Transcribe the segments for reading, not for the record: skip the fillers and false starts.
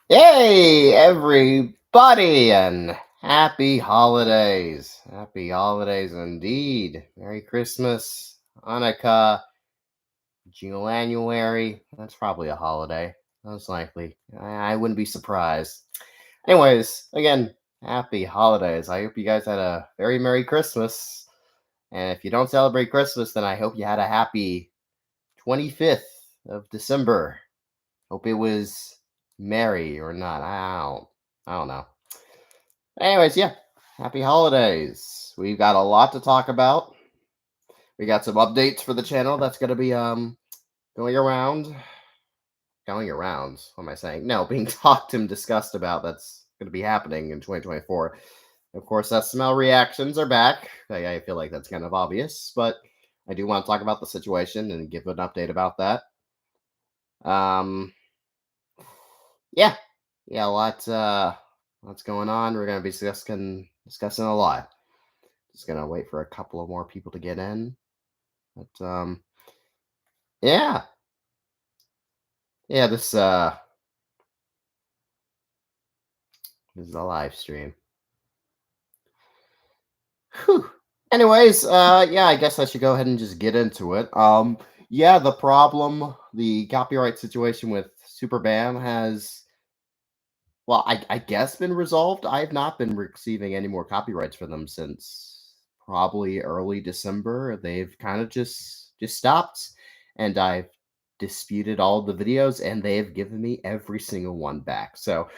Hey, everybody, and happy holidays. Happy holidays indeed. Merry Christmas, Hanukkah, January. That's probably a holiday, most likely. I wouldn't be surprised. Anyways, again, happy holidays. I hope you guys had a very Merry Christmas. And if you don't celebrate Christmas, then I hope you had a happy 25th of December. Hope it was merry or not. I don't know. Anyways, yeah. Happy holidays. We've got a lot to talk about. We got some updates for the channel that's gonna be going around. Going around. What am I saying? No, being talked and discussed about. That's gonna be happening in 2024. Of course, SML reactions are back. I feel like that's kind of obvious, but I do want to talk about the situation and give an update about that. Yeah, a lot. What's going on? We're gonna be discussing a lot. Just gonna wait for a couple of more people to get in, but yeah, this is a live stream. Whew. Anyways, yeah, I guess I should go ahead and just get into it. Yeah, the copyright situation with Superbam has, well, I guess been resolved. I've not been receiving any more copyrights for them since probably early December. They've kind of just stopped, and I've disputed all the videos, and they have given me every single one back. So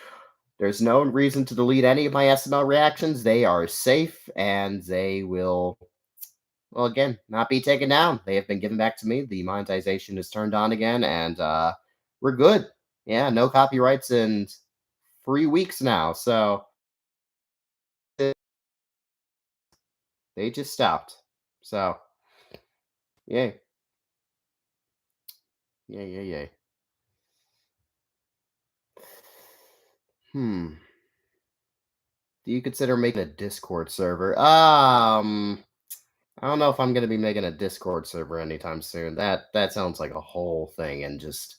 there's no reason to delete any of my SML reactions. They are safe, and they will, well, again, not be taken down. They have been given back to me. The monetization is turned on again, and we're good. Yeah, no copyrights in 3 weeks now. So they just stopped. So yay. Yay. Do you consider making a Discord server? I don't know if I'm gonna be making a Discord server anytime soon. That sounds like a whole thing and just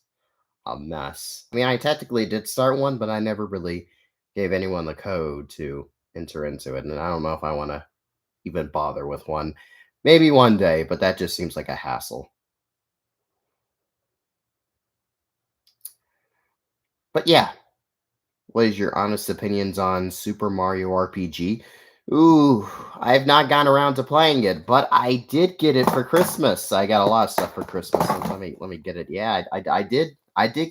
a mess. I mean, I technically did start one, but I never really gave anyone the code to enter into it, and I don't know if I want to even bother with one. Maybe one day, but that just seems like a hassle. But yeah, what is your honest opinions on Super Mario RPG? Ooh, I've not gone around to playing it, but I did get it for Christmas. I got a lot of stuff for Christmas. Let me get it. Yeah, I did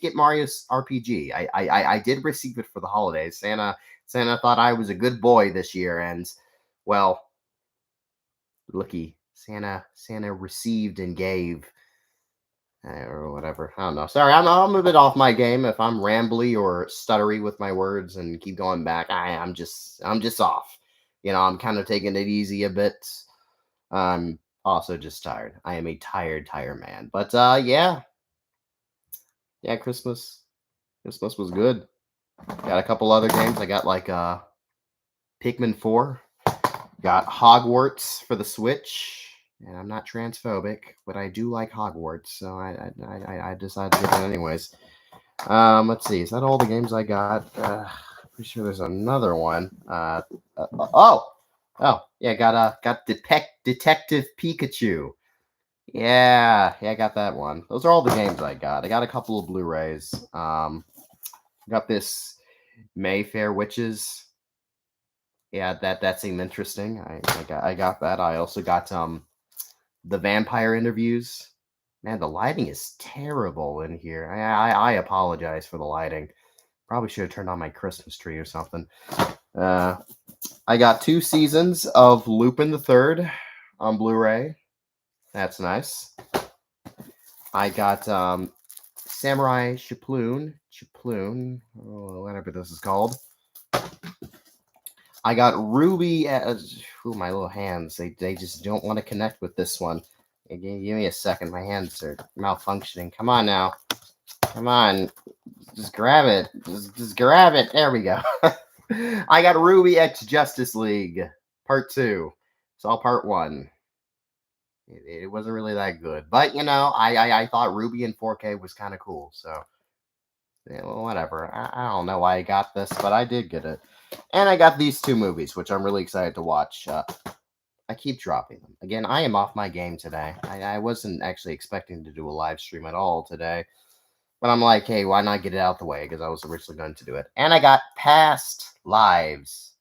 get Mario's RPG. I did receive it for the holidays. Santa thought I was a good boy this year, and well, looky, Santa received and gave. Or whatever. I don't know. Sorry, I'm a bit off my game if I'm rambly or stuttery with my words and keep going back. I'm just off. I'm kind of taking it easy a bit. I'm also just tired. I am a tired man. But yeah, Christmas was good. Got a couple other games. I got like Pikmin 4. Got Hogwarts for the Switch. And I'm not transphobic, but I do like Hogwarts, so I decided to get that anyways. Let's see. Is that all the games I got? Pretty sure there's another one. Yeah, got Detective Pikachu. Yeah, I got that one. Those are all the games I got. I got a couple of Blu-rays. Got this Mayfair Witches. Yeah, that seemed interesting. I got that. I also got the vampire interviews. Man, the lighting is terrible in here. I apologize for the lighting. Probably should have turned on my Christmas tree or something. Uh, I got 2 seasons of Lupin the Third on Blu-ray. That's nice. I got Samurai Champloo, whatever this is called. I got Ruby. Ooh, my little hands. They just don't want to connect with this one. Give me a second. My hands are malfunctioning. Come on now. Come on. Just grab it. Just grab it. There we go. I got Ruby X Justice League Part 2. It's all Part 1. It wasn't really that good. But, I thought Ruby in 4K was kind of cool. So, yeah, well, whatever. I don't know why I got this, but I did get it. And I got these 2 movies, which I'm really excited to watch. I keep dropping them. Again, I am off my game today. I wasn't actually expecting to do a live stream at all today. But I'm like, hey, why not get it out the way? Because I was originally going to do it. And I got Past Lives.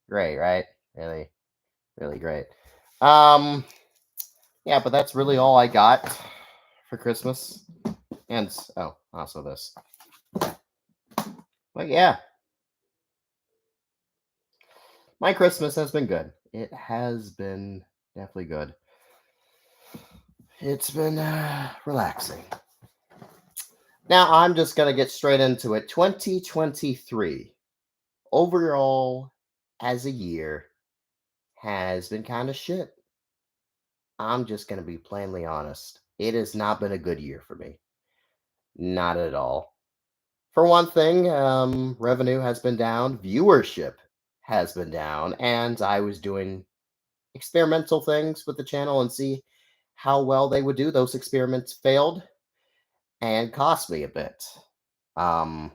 Great, right? Really, really great. Yeah, but that's really all I got for Christmas. And, also this. But yeah, my Christmas has been good. It has been definitely good. It's been relaxing. Now I'm just going to get straight into it. 2023 overall as a year has been kind of shit. I'm just going to be plainly honest. It has not been a good year for me. Not at all. For one thing, revenue has been down, viewership has been down, and I was doing experimental things with the channel and see how well they would do. Those experiments failed and cost me a bit. Um,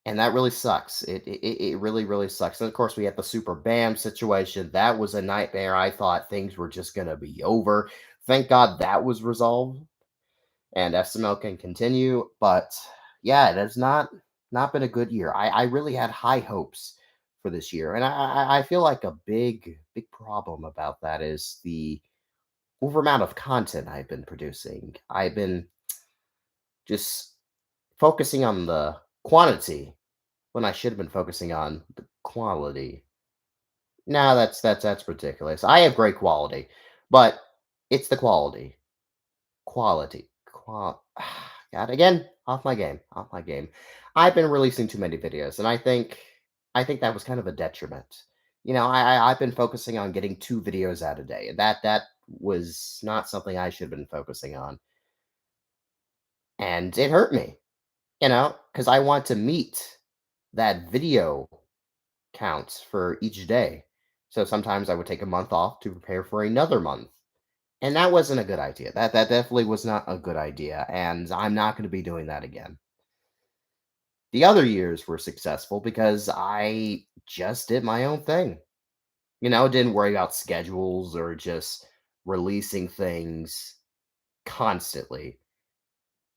and that really sucks. It really, really sucks. And of course, we had the Super Bam situation. That was a nightmare. I thought things were just going to be over. Thank God that was resolved and SML can continue. But yeah, it has not been a good year. I really had high hopes for this year. And I feel like a big problem about that is the over amount of content I've been producing. I've been just focusing on the quantity when I should have been focusing on the quality. No, that's ridiculous. I have great quality, but it's the quality. Quality. God, again, off my game. Off my game. I've been releasing too many videos, and I think that was kind of a detriment. I've been focusing on getting 2 videos out a day, and that was not something I should have been focusing on. And it hurt me, because I want to meet that video count for each day. So sometimes I would take a month off to prepare for another month. And that wasn't a good idea. That definitely was not a good idea. And I'm not going to be doing that again. The other years were successful because I just did my own thing. Didn't worry about schedules or just releasing things constantly.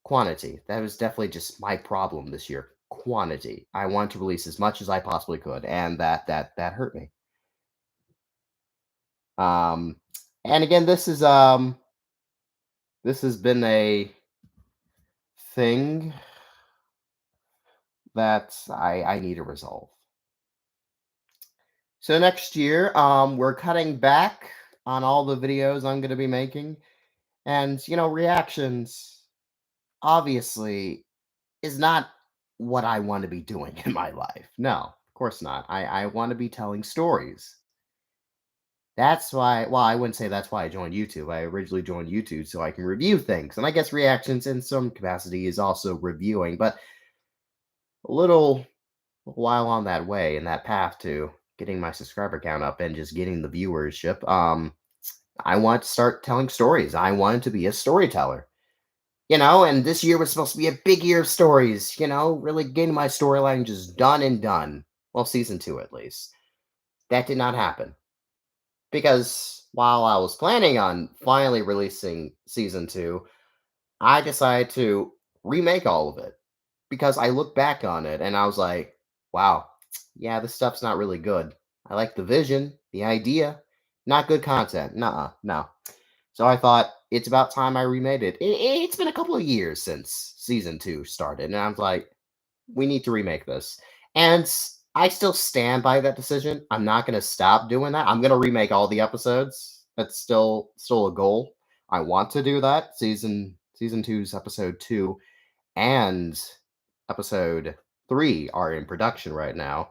Quantity. That was definitely just my problem this year. Quantity. I wanted to release as much as I possibly could, and that hurt me. Um, and again, this has been a thing that I need to resolve. So next year, we're cutting back on all the videos I'm going to be making, and reactions obviously is not what I want to be doing in my life. No, of course not. I want to be telling stories. That's why, well, I wouldn't say that's why I joined YouTube. I originally joined YouTube so I can review things. And I guess reactions in some capacity is also reviewing, but a little while on that way, in that path to getting my subscriber count up and just getting the viewership, I want to start telling stories. I wanted to be a storyteller, and this year was supposed to be a big year of stories, really getting my storyline just done and done. Well, season 2 at least. That did not happen. Because while I was planning on finally releasing season 2, I decided to remake all of it. Because I look back on it and I was like, wow, yeah, this stuff's not really good. I like the vision, the idea, not good content. Nuh-uh, no. So I thought it's about time I remade it. It's been a couple of years since season two started, and I was like, we need to remake this. And I still stand by that decision. I'm not going to stop doing that. I'm going to remake all the episodes. That's still a goal. I want to do that. Season two's episode two and episode three are in production right now.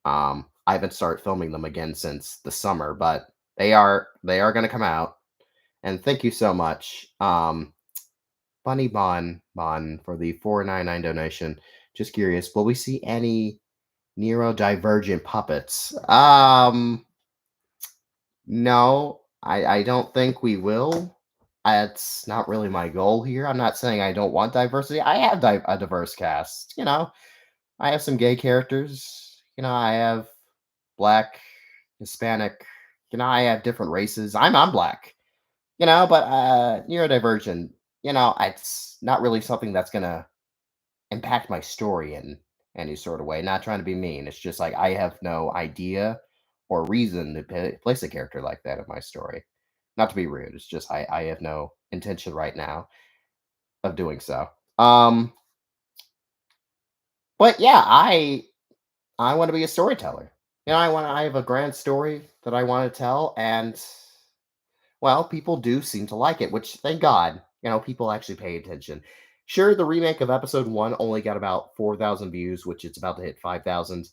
I haven't started filming them again since the summer, but they are going to come out. And thank you so much, Bunny Bon for the 499 donation. Just curious, will we see any neurodivergent puppets? No, I don't think we will. That's not really my goal here. I'm not saying I don't want diversity. I have a diverse cast. I have some gay characters. I have black, Hispanic. I have different races. I'm black. But neurodivergent. It's not really something that's gonna impact my story in any sort of way. Not trying to be mean. It's just like I have no idea or reason to place a character like that in my story. Not to be rude. It's just I have no intention right now of doing so. Um, but yeah, I want to be a storyteller. I have a grand story that I want to tell, and well, people do seem to like it, which thank God, people actually pay attention. Sure, the remake of episode one only got about 4,000 views, which it's about to hit 5,000.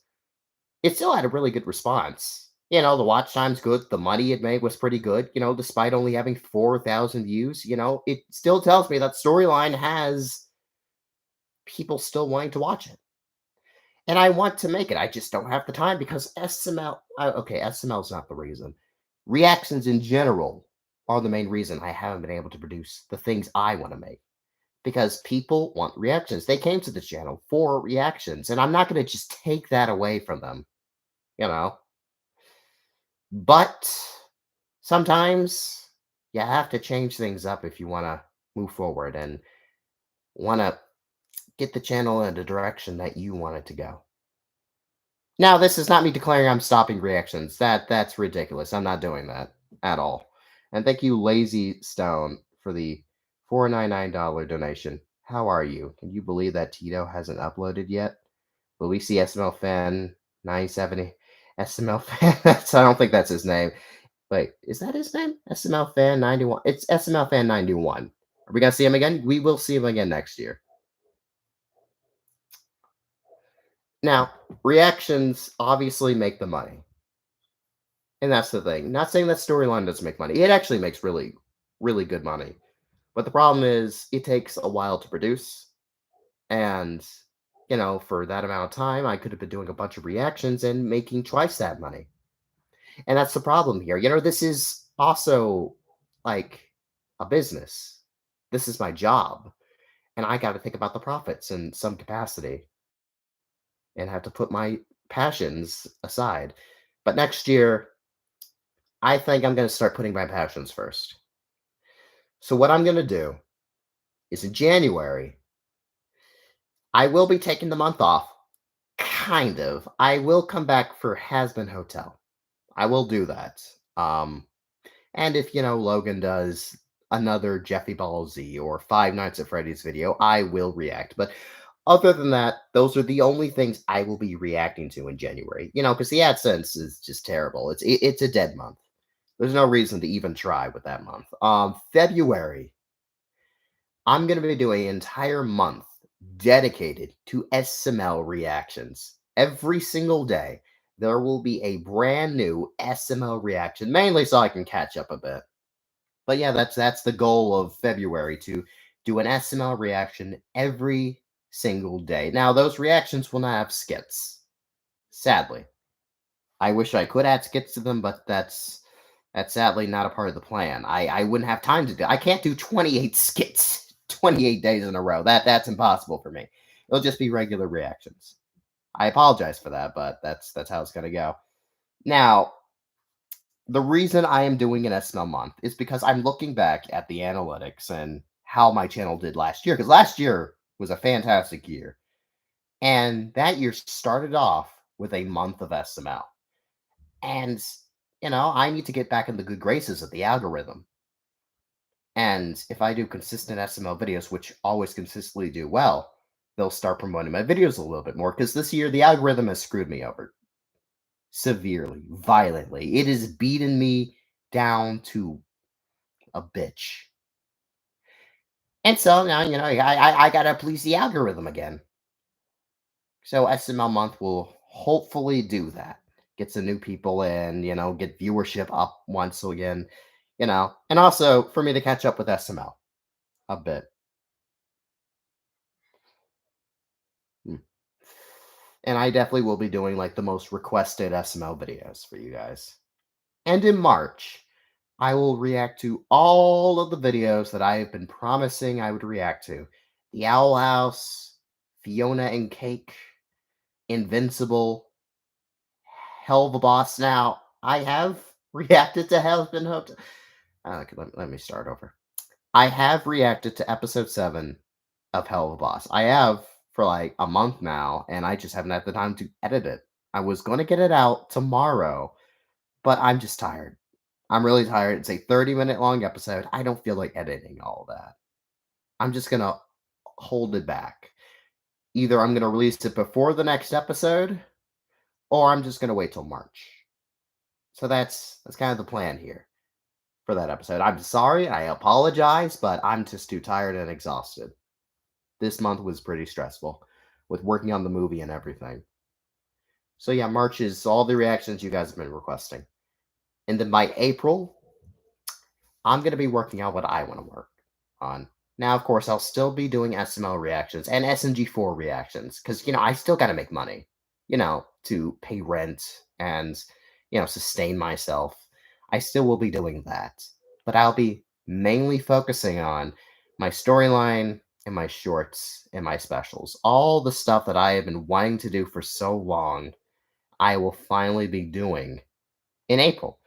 It still had a really good response. The watch time's good. The money it made was pretty good, despite only having 4,000 views. It still tells me that storyline has people still wanting to watch it. And I want to make it. I just don't have the time because SML, okay, SML is not the reason. Reactions in general are the main reason I haven't been able to produce the things I want to make because people want reactions. They came to the channel for reactions, and I'm not going to just take that away from them, you know. But sometimes you have to change things up if you want to move forward and want to get the channel in the direction that you want it to go. Now, this is not me declaring I'm stopping reactions. That's ridiculous. I'm not doing that at all. And thank you, Lazy Stone, for the $499 donation. How are you? Can you believe that Tito hasn't uploaded yet? Will we see SML Fan 970? SML Fan? I don't think that's his name. Wait, is that his name? SML Fan 91. It's SML Fan 91. Are we gonna see him again? We will see him again next year. Now, reactions obviously make the money. And that's the thing. Not saying that storyline doesn't make money. It actually makes really, really good money. But the problem is it takes a while to produce. And, for that amount of time, I could have been doing a bunch of reactions and making twice that money. And that's the problem here. This is also like a business. This is my job. And I got to think about the profits in some capacity and have to put my passions aside. But next year, I think I'm going to start putting my passions first. So what I'm going to do is in January, I will be taking the month off. Kind of. I will come back for Hasbin Hotel. I will do that. And if Logan does another Jeffy Ball Z or Five Nights at Freddy's video, I will react. But other than that, those are the only things I will be reacting to in January. Because the AdSense is just terrible. It's a dead month. There's no reason to even try with that month. February, I'm going to be doing an entire month dedicated to SML reactions. Every single day, there will be a brand new SML reaction, mainly so I can catch up a bit. But yeah, that's the goal of February, to do an SML reaction every single day. Now, those reactions will not have skits, sadly. I wish I could add skits to them, but that's sadly not a part of the plan. I wouldn't have time to do. I can't do 28 skits 28 days in a row. That's impossible for me. It'll just be regular reactions. I apologize for that, but that's how it's gonna go. Now, the reason I am doing an SML month is because I'm looking back at the analytics and how my channel did last year. Because last year was a fantastic year. And that year started off with a month of SML. And, I need to get back in the good graces of the algorithm. And if I do consistent SML videos, which always consistently do well, they'll start promoting my videos a little bit more. Because this year, the algorithm has screwed me over severely, violently. It has beaten me down to a bitch. And so now, I gotta please the algorithm again. So SML month will hopefully do that. Get some new people in, get viewership up once again, and also for me to catch up with SML a bit. Hmm. And I definitely will be doing like the most requested SML videos for you guys. And in March, I will react to all of the videos that I have been promising I would react to. The Owl House, Fiona and Cake, Invincible, Hell of a Boss. Now, I have reacted to Hell's Hotel. Okay, let me start over. I have reacted to episode 7 of Hell of a Boss. I have for like a month now, and I just haven't had the time to edit it. I was going to get it out tomorrow, but I'm just tired. I'm really tired. It's a 30-minute long episode. I don't feel like editing all that. I'm just going to hold it back. Either I'm going to release it before the next episode, or I'm just going to wait till March. So that's kind of the plan here for that episode. I'm sorry, I apologize, but I'm just too tired and exhausted. This month was pretty stressful with working on the movie and everything. So yeah, March is all the reactions you guys have been requesting. And then by April, I'm going to be working on what I want to work on. Now, of course, I'll still be doing SML reactions and SMG4 reactions because, I still got to make money, to pay rent and, sustain myself. I still will be doing that. But I'll be mainly focusing on my storyline and my shorts and my specials. All the stuff that I have been wanting to do for so long, I will finally be doing in April.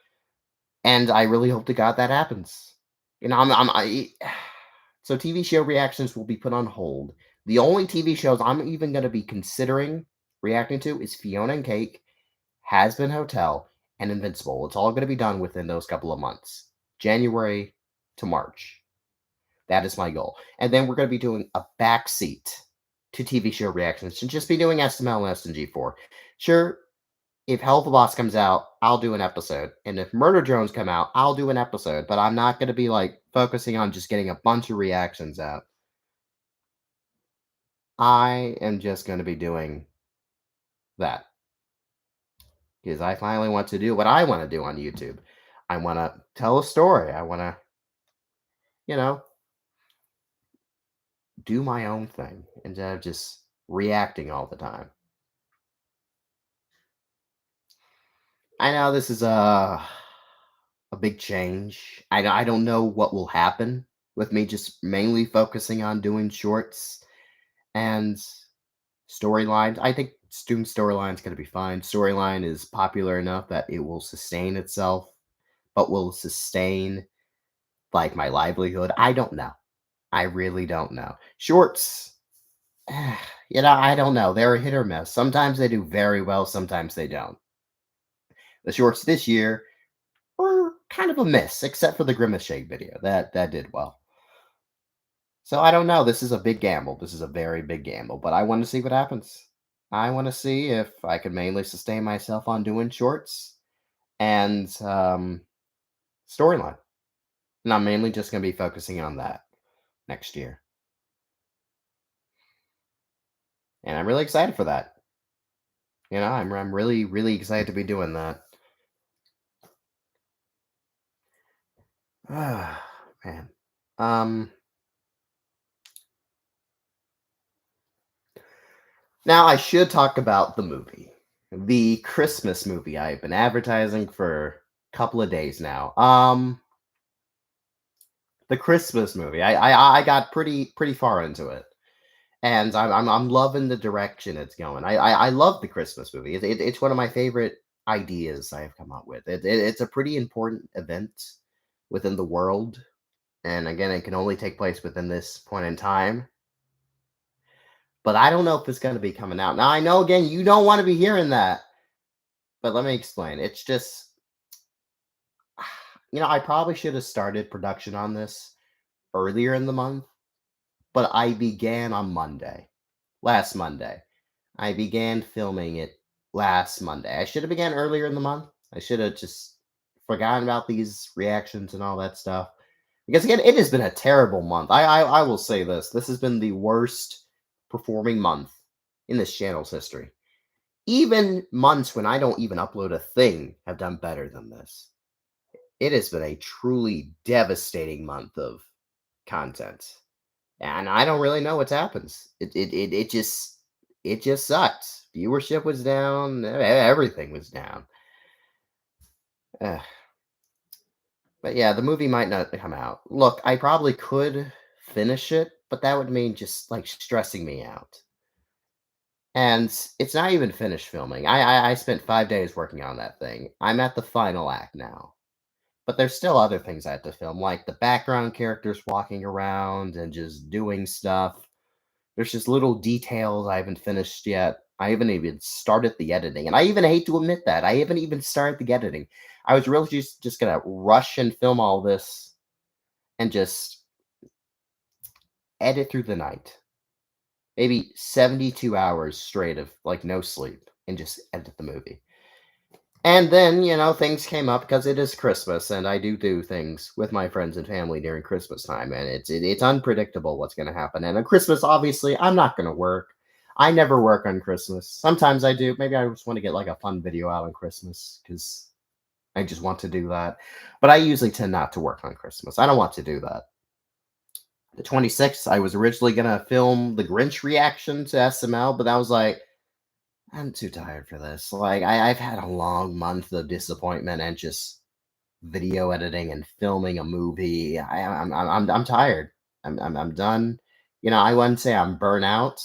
And I really hope to God that happens. So TV show reactions will be put on hold. The only TV shows I'm even going to be considering reacting to is Fiona and Cake, Has Been Hotel, and Invincible. It's all going to be done within those couple of months, January to March. That is my goal. And then we're going to be doing a backseat to TV show reactions and just be doing SML and SNG4. Sure, if Hell of a Boss comes out, I'll do an episode. And if Murder Drones come out, I'll do an episode. But I'm not going to be like focusing on just getting a bunch of reactions out. I am just going to be doing that because I finally want to do what I want to do on YouTube. I want to tell a story. I want to, you know, do my own thing instead of just reacting all the time. I know this is a big change. I don't know what will happen with me just mainly focusing on doing shorts and storylines. I think Doom storyline's going to be fine. Storyline is popular enough that it will sustain itself, but will sustain like my livelihood. I don't know. I really don't know. Shorts, I don't know. They're a hit or miss. Sometimes they do very well, sometimes they don't. The shorts this year were kind of a miss, except for the Grimace Shake video. That did well. So I don't know. This is a big gamble. This is a very big gamble, but I want to see what happens. I want to see if I can mainly sustain myself on doing shorts and storyline. And I'm mainly just going to be focusing on that next year. And I'm really excited for that. I'm really, really excited to be doing that. Ah, man. Now I should talk about the movie. The Christmas movie I've been advertising for a couple of days now. The Christmas movie. I got pretty far into it, and I'm loving the direction it's going. I love the Christmas movie. It's one of my favorite ideas I have come up with. It's a pretty important event within the world, and again, it can only take place within this point in time. but I don't know if it's gonna be coming out. Now I know again you don't want to be hearing that, but let me explain. It's just I probably should have started production on this earlier in the month, but I began on Monday, last Monday. I began filming it last Monday. I should have began earlier in the month. I should have just forgotten about these reactions and all that stuff. Because again, it has been a terrible month. I will say this. This has been the worst performing month in this channel's history. Even months when I don't even upload a thing have done better than this. It has been a truly devastating month of content. And I don't really know what's happens. It just sucked. Viewership was down. Everything was down. Ugh. But yeah, the movie might not come out. Look, I probably could finish it, but that would mean just like stressing me out. And it's not even finished filming. I spent 5 days working on that thing. I'm at the final act now. But there's still other things I have to film, like the background characters walking around and just doing stuff. There's just little details I haven't finished yet. I haven't even started the editing, and I even hate to admit that. I haven't even started the editing. I was really just gonna rush and film all this and just edit through the night. Maybe 72 hours straight of like no sleep and just edit the movie. And then, things came up because it is Christmas, and I do things with my friends and family during Christmas time, and it's unpredictable what's going to happen. And on Christmas, obviously, I'm not going to work. I never work on Christmas. Sometimes I do. Maybe I just want to get like a fun video out on Christmas because I just want to do that. But I usually tend not to work on Christmas. I don't want to do that. The 26th, I was originally going to film the Grinch reaction to SML, but I was like, I'm too tired for this. Like I've had a long month of disappointment and just video editing and filming a movie. I'm tired. I'm done. I wouldn't say I'm burnt out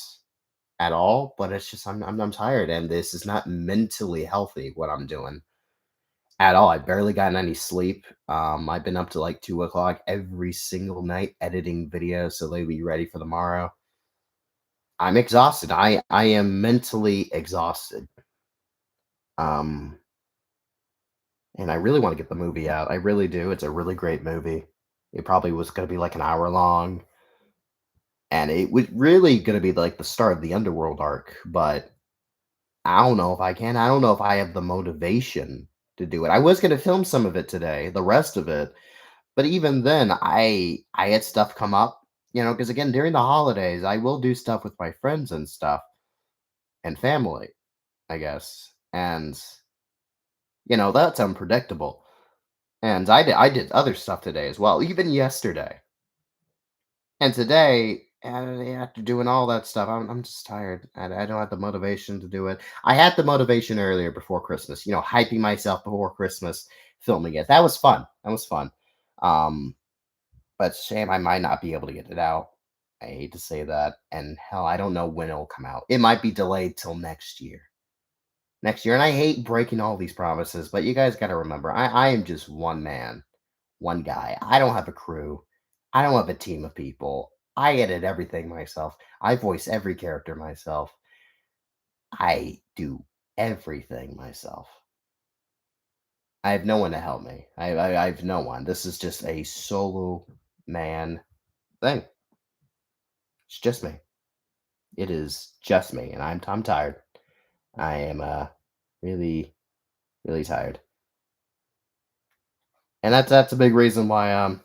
at all, but it's just I'm tired, and this is not mentally healthy what I'm doing at all. I barely gotten any sleep. I've been up to like 2 o'clock every single night editing videos so they be ready for tomorrow. I'm exhausted. I am mentally exhausted. Um, and I really want to get the movie out. I really do. It's a really great movie. It probably was going to be like an hour long, and it was really going to be like the start of the Underworld arc. But I don't know if I can. I don't know if I have the motivation to do it. I was going to film some of it today, the rest of it, but even then, I had stuff come up. Because again, during the holidays, I will do stuff with my friends and stuff and family, I guess, and that's unpredictable. And I did other stuff today as well, even yesterday. And today, after doing all that stuff, I'm just tired. I don't have the motivation to do it. I had the motivation earlier before Christmas, hyping myself before Christmas, filming it. That was fun. That was fun. Um, but shame I might not be able to get it out. I hate to say that. And hell, I don't know when it'll come out. It might be delayed till next year. Next year. And I hate breaking all these promises, but you guys got to remember, I am just one man, one guy. I don't have a crew. I don't have a team of people. I edit everything myself. I voice every character myself. I do everything myself. I have no one to help me. I have no one. This is just a solo man thing. It's just me. It is just me, and I'm tired. I am really really tired, and that's a big reason why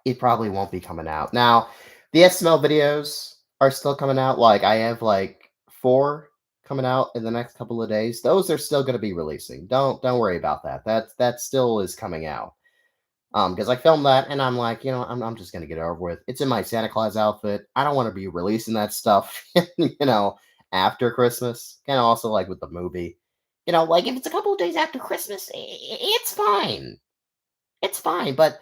it probably won't be coming out. Now, the SML videos are still coming out. Like I have like 4 coming out in the next couple of days. Those are still going to be releasing. Don't worry about that. That still is coming out. Because I filmed that and I'm like, I'm just gonna get it over with. It's in my Santa Claus outfit. I don't want to be releasing that stuff, after Christmas. Kind of also like with the movie. Like if it's a couple of days after Christmas, it's fine. It's fine, but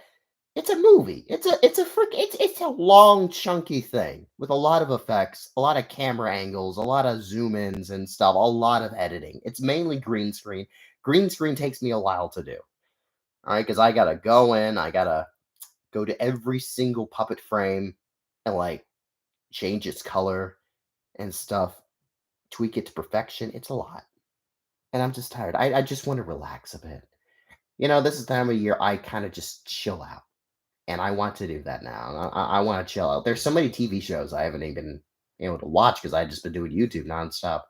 it's a movie. It's a long, chunky thing with a lot of effects, a lot of camera angles, a lot of zoom ins and stuff, a lot of editing. It's mainly green screen. Green screen takes me a while to do. All right, because I gotta go in, I gotta go to every single puppet frame and like change its color and stuff, tweak it to perfection. It's a lot. And I'm just tired. I just want to relax a bit. This is the time of year I kind of just chill out. And I want to do that now. I want to chill out. There's so many TV shows I haven't even been able to watch because I've just been doing YouTube nonstop.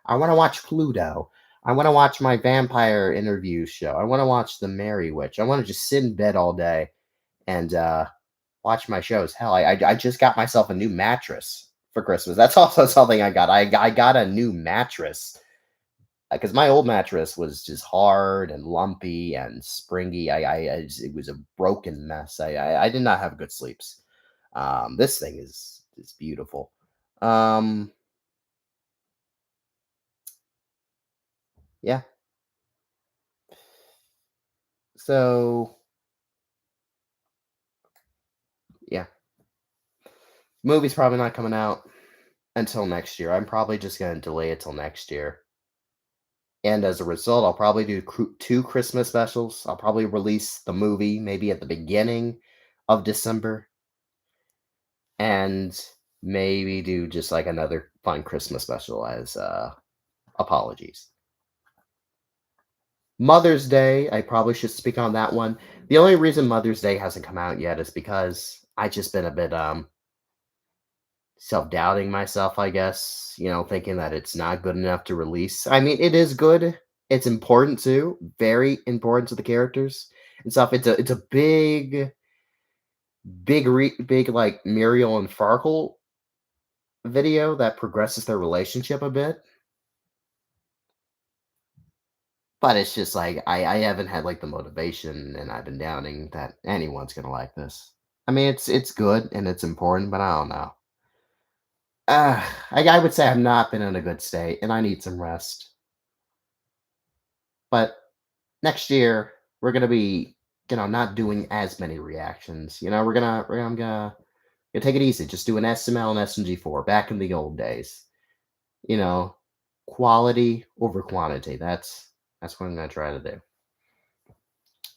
I want to watch Pluto. I want to watch my vampire interview show. I want to watch The Mary Witch. I want to just sit in bed all day and watch my shows. Hell, I just got myself a new mattress for Christmas. That's also something I got. I got a new mattress because my old mattress was just hard and lumpy and springy. It was a broken mess. I did not have good sleeps. This thing is beautiful. Um, yeah. So yeah, movie's probably not coming out until next year. I'm probably just gonna delay it till next year. And as a result, I'll probably do two Christmas specials. I'll probably release the movie maybe at the beginning of December and maybe do just like another fun Christmas special as apologies. Mother's Day, I probably should speak on that one. The only reason Mother's Day hasn't come out yet is because I just been a bit self-doubting myself, I guess, thinking that it's not good enough to release. I mean, it is good. It's important too, very important to the characters and stuff. It's a big like Muriel and Farkle video that progresses their relationship a bit. But it's just like I haven't had like the motivation and I've been doubting that anyone's gonna like this. I mean it's good and it's important, but I don't know. I would say I've not been in a good state and I need some rest. But next year we're gonna be, not doing as many reactions. I'm gonna take it easy. Just do an SML and SMG4 back in the old days. You know, quality over quantity. That's what I'm gonna try to do.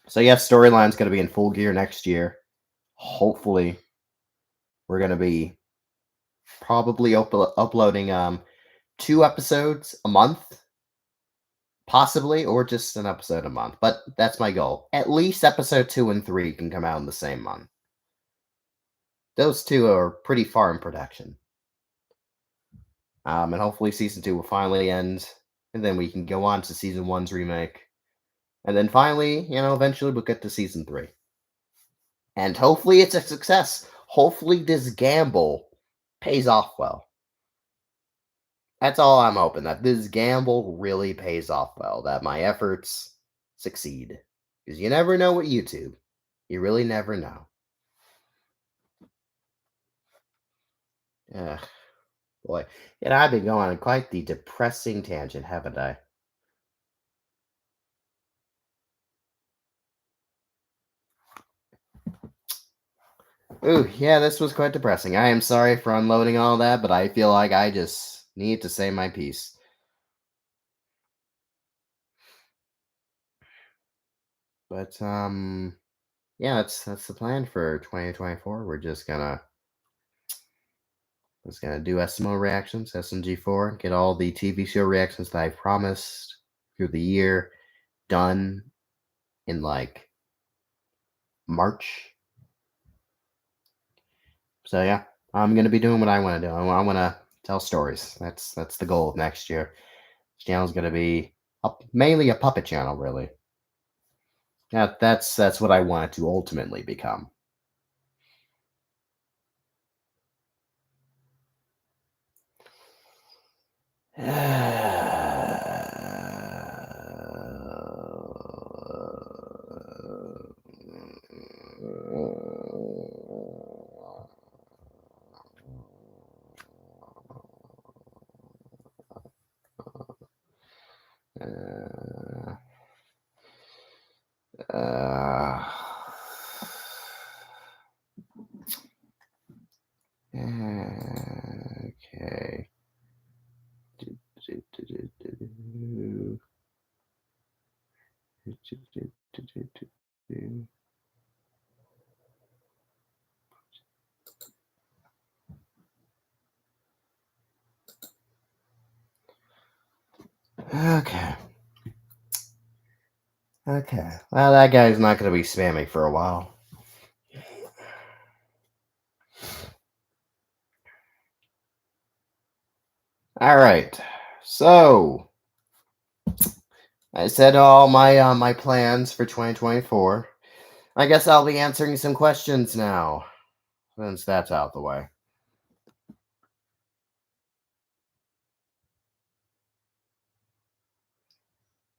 So yes, storyline's gonna be in full gear next year. Hopefully, we're gonna be probably uploading 2 episodes a month, possibly, or just an episode a month. But that's my goal. At least episode 2 and 3 can come out in the same month. Those two are pretty far in production. And hopefully season 2 will finally end, and then we can go on to season 1's remake. And then finally, eventually we'll get to season 3. And hopefully it's a success. Hopefully this gamble pays off well. That's all I'm hoping, that this gamble really pays off well, that my efforts succeed. Because you never know with YouTube. You really never know. Ugh, boy. And I've been going on quite the depressing tangent, haven't I? Ooh, yeah, this was quite depressing. I am sorry for unloading all that, but I feel like I just need to say my piece. But yeah, that's the plan for 2024. We're just gonna do SMO reactions, SMG4, get all the TV show reactions that I promised through the year done in like March. So yeah, I'm gonna be doing what I want to do. I want to tell stories. That's the goal of next year. This channel's gonna be mainly a puppet channel, really. Yeah, that's what I want it to ultimately become. Uh, uh, okay. Okay. Well, that guy's not going to be spamming for a while. All right. So I said all my plans for 2024. I guess I'll be answering some questions now, since that's out the way.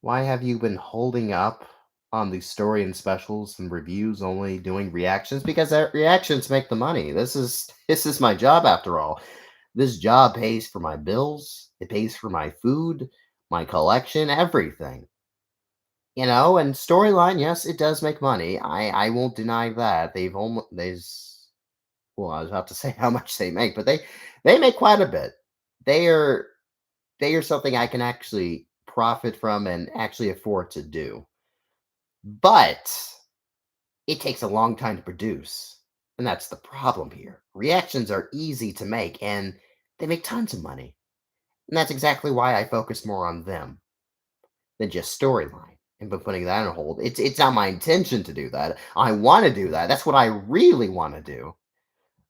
Why have you been holding up on the story and specials and reviews, only doing reactions? Because reactions make the money. This is my job after all. This job pays for my bills. It pays for my food, my collection, everything. And storyline, yes, it does make money. I won't deny that. There's well, I was about to say how much they make, but they make quite a bit. They are they are something I can actually profit from and actually afford to do. But it takes a long time to produce. And that's the problem here. Reactions are easy to make and they make tons of money. And that's exactly why I focus more on them than just storyline. And been putting that on hold. It's not my intention to do that. I want to do that. That's what I really want to do.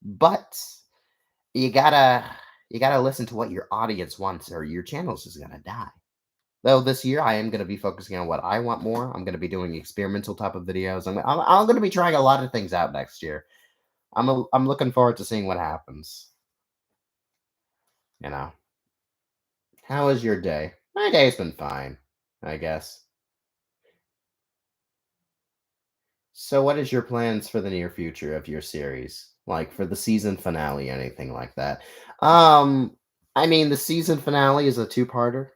But you gotta you gotta listen to what your audience wants, or your channels is gonna die. Though this year I am gonna be focusing on what I want more. I'm gonna be doing experimental type of videos. I'm gonna be trying a lot of things out next year. I'm looking forward to seeing what happens. You know, how was your day? My day's been fine, I guess. So, what is your plans for the near future of your series? Like for the season finale, anything like that? Um, I mean, the season finale is a two-parter.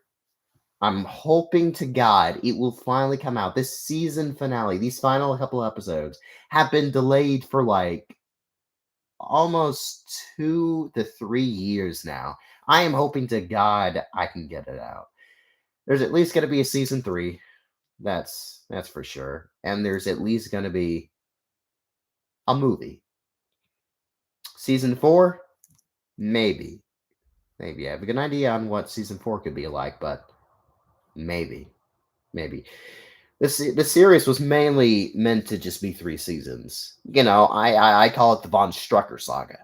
I'm hoping to God it will finally come out. This season finale, these final couple episodes, have been delayed for like almost 2 to 3 years now. I am hoping to God I can get it out. There's at least going to be a season three. That's for sure. And there's at least going to be a movie. Season four, maybe. Maybe I have a good idea on what season four could be like, but maybe. Maybe. The series was mainly meant to just be 3 seasons. I call it the Von Strucker saga.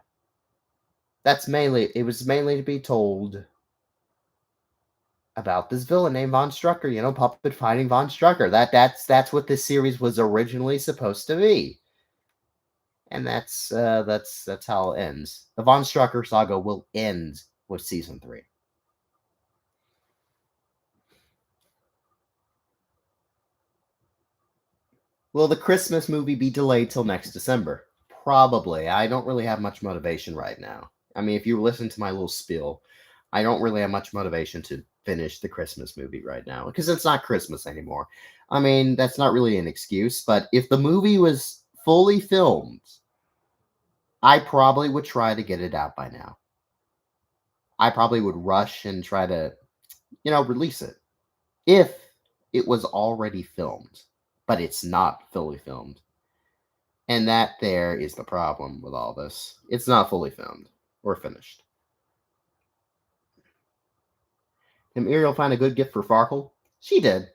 It was mainly to be told about this villain named Von Strucker, puppet fighting Von Strucker. That's what this series was originally supposed to be. And that's how it ends. The Von Strucker saga will end with season 3. Will the Christmas movie be delayed till next December? Probably. I don't really have much motivation right now. I mean, if you listen to my little spiel, I don't really have much motivation to finish the Christmas movie right now because it's not Christmas anymore. I mean, that's not really an excuse, but if the movie was fully filmed, I probably would try to get it out by now. I probably would rush and try to, release it if it was already filmed, but it's not fully filmed. And that there is the problem with all this. It's not fully filmed or finished. Did Muriel find a good gift for Farkle? She did.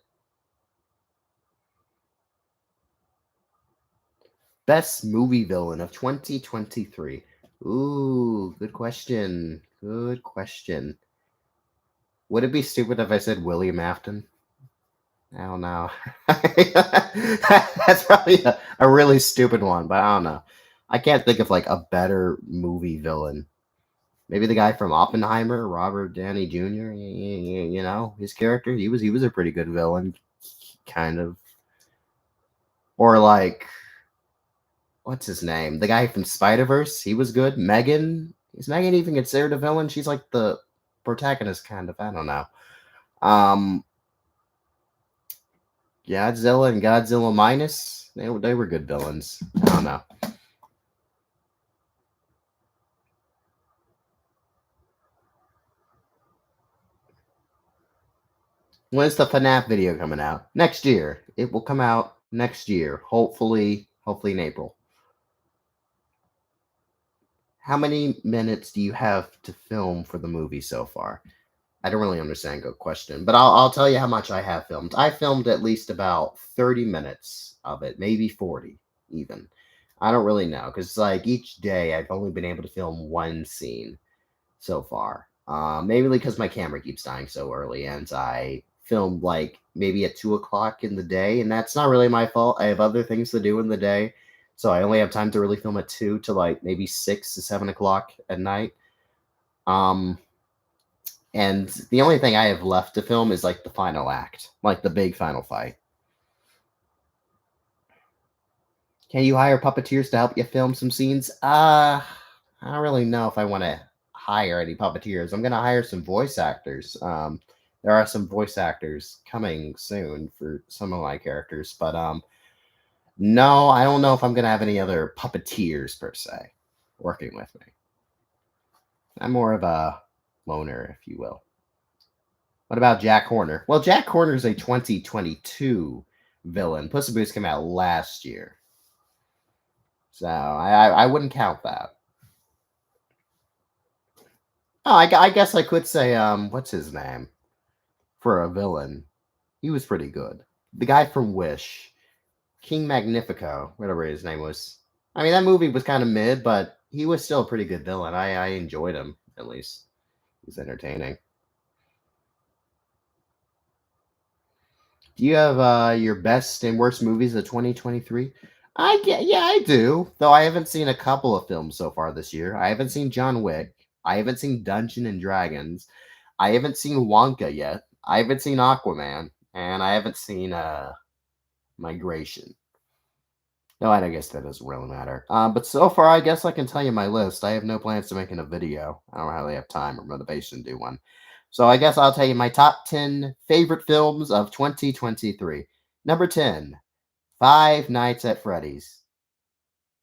Best movie villain of 2023. Ooh, good question. Good question. Would it be stupid if I said William Afton? I don't know. That's probably a really stupid one, but I don't know. I can't think of like a better movie villain. Maybe the guy from Oppenheimer, Robert Downey Jr. His character. He was a pretty good villain, kind of. Or like, what's his name? The guy from Spider Verse. He was good. Megan. Is Megan even considered a villain? She's like the protagonist, kind of. I don't know. Um, Godzilla and Godzilla Minus. They were good villains. I don't know. When's the FNAF video coming out? Next year. It will come out next year. Hopefully in April. How many minutes do you have to film for the movie so far? I don't really understand. Good question, but I'll tell you how much I have filmed. I filmed at least about 30 minutes of it, maybe 40 even. I don't really know because like each day I've only been able to film one scene so far. Maybe because my camera keeps dying so early, and I filmed like maybe at 2 o'clock in the day, and that's not really my fault. I have other things to do in the day, so I only have time to really film at 2 to like maybe 6 to 7 o'clock at night. Um, and the only thing I have left to film is like the final act, like the big final fight. Can you hire puppeteers to help you film some scenes? I don't really know if I want to hire any puppeteers. I'm gonna hire some voice actors. There are some voice actors coming soon for some of my characters, but no, I don't know if I'm gonna have any other puppeteers per se working with me. I'm more of a loner, if you will. What about Jack Horner? Well, Jack Horner is a 2022 villain. Puss in Boots came out last year, so I wouldn't count that. Oh, I guess I could say what's his name for a villain? He was pretty good. The guy from Wish, King Magnifico, whatever his name was. I mean, that movie was kind of mid, but he was still a pretty good villain. I enjoyed him at least. He's entertaining. Do you have your best and worst movies of 2023? Yeah, I do. Though I haven't seen a couple of films so far this year. I haven't seen John Wick. I haven't seen Dungeon and Dragons. I haven't seen Wonka yet. I haven't seen Aquaman, and I haven't seen Migration. No, I guess that doesn't really matter. But so far, I guess I can tell you my list. I have no plans to making a video. I don't really have time or motivation to do one. So I guess I'll tell you my top 10 favorite films of 2023. Number 10, Five Nights at Freddy's.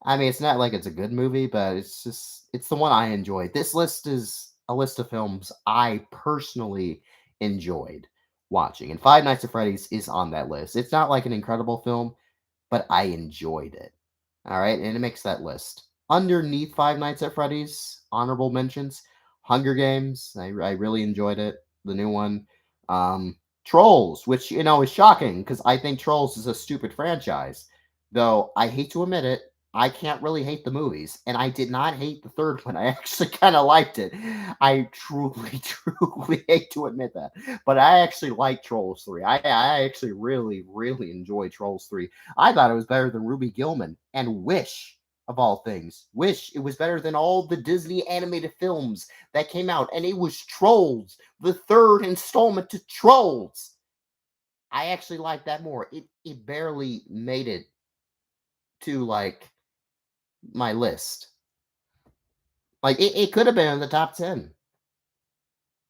I mean, it's not like it's a good movie, but it's the one I enjoyed. This list is a list of films I personally enjoyed watching, and Five Nights at Freddy's is on that list. It's not like an incredible film, but I enjoyed it. All right, and it makes that list. Underneath Five Nights at Freddy's, honorable mentions: Hunger Games. I really enjoyed it. The new one. Trolls, which is shocking because I think Trolls is a stupid franchise. Though I hate to admit it, I can't really hate the movies, and I did not hate the third one. I actually kind of liked it. I truly, truly hate to admit that, but I actually like Trolls 3. I actually really, really enjoy Trolls 3. I thought it was better than Ruby Gillman and Wish, of all things. Wish, it was better than all the Disney animated films that came out, and it was Trolls, the third installment to Trolls. I actually like that more. It barely made it to like my list. Like it could have been in the top 10.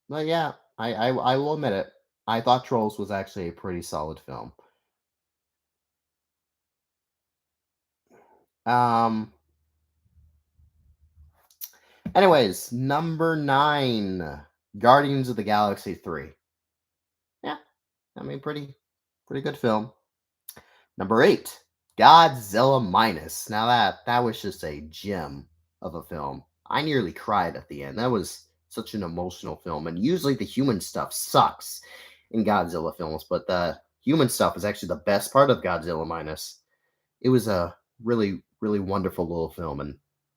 But yeah, I will admit it. I thought Trolls was actually a pretty solid film. Um Anyways, number 9, Guardians of the Galaxy 3. Yeah, I mean pretty good film. Number 8, Godzilla Minus. Now that was just a gem of a film. I nearly cried at the end. That was such an emotional film. And usually the human stuff sucks in Godzilla films, but the human stuff is actually the best part of Godzilla Minus. It was a really, really wonderful little film. And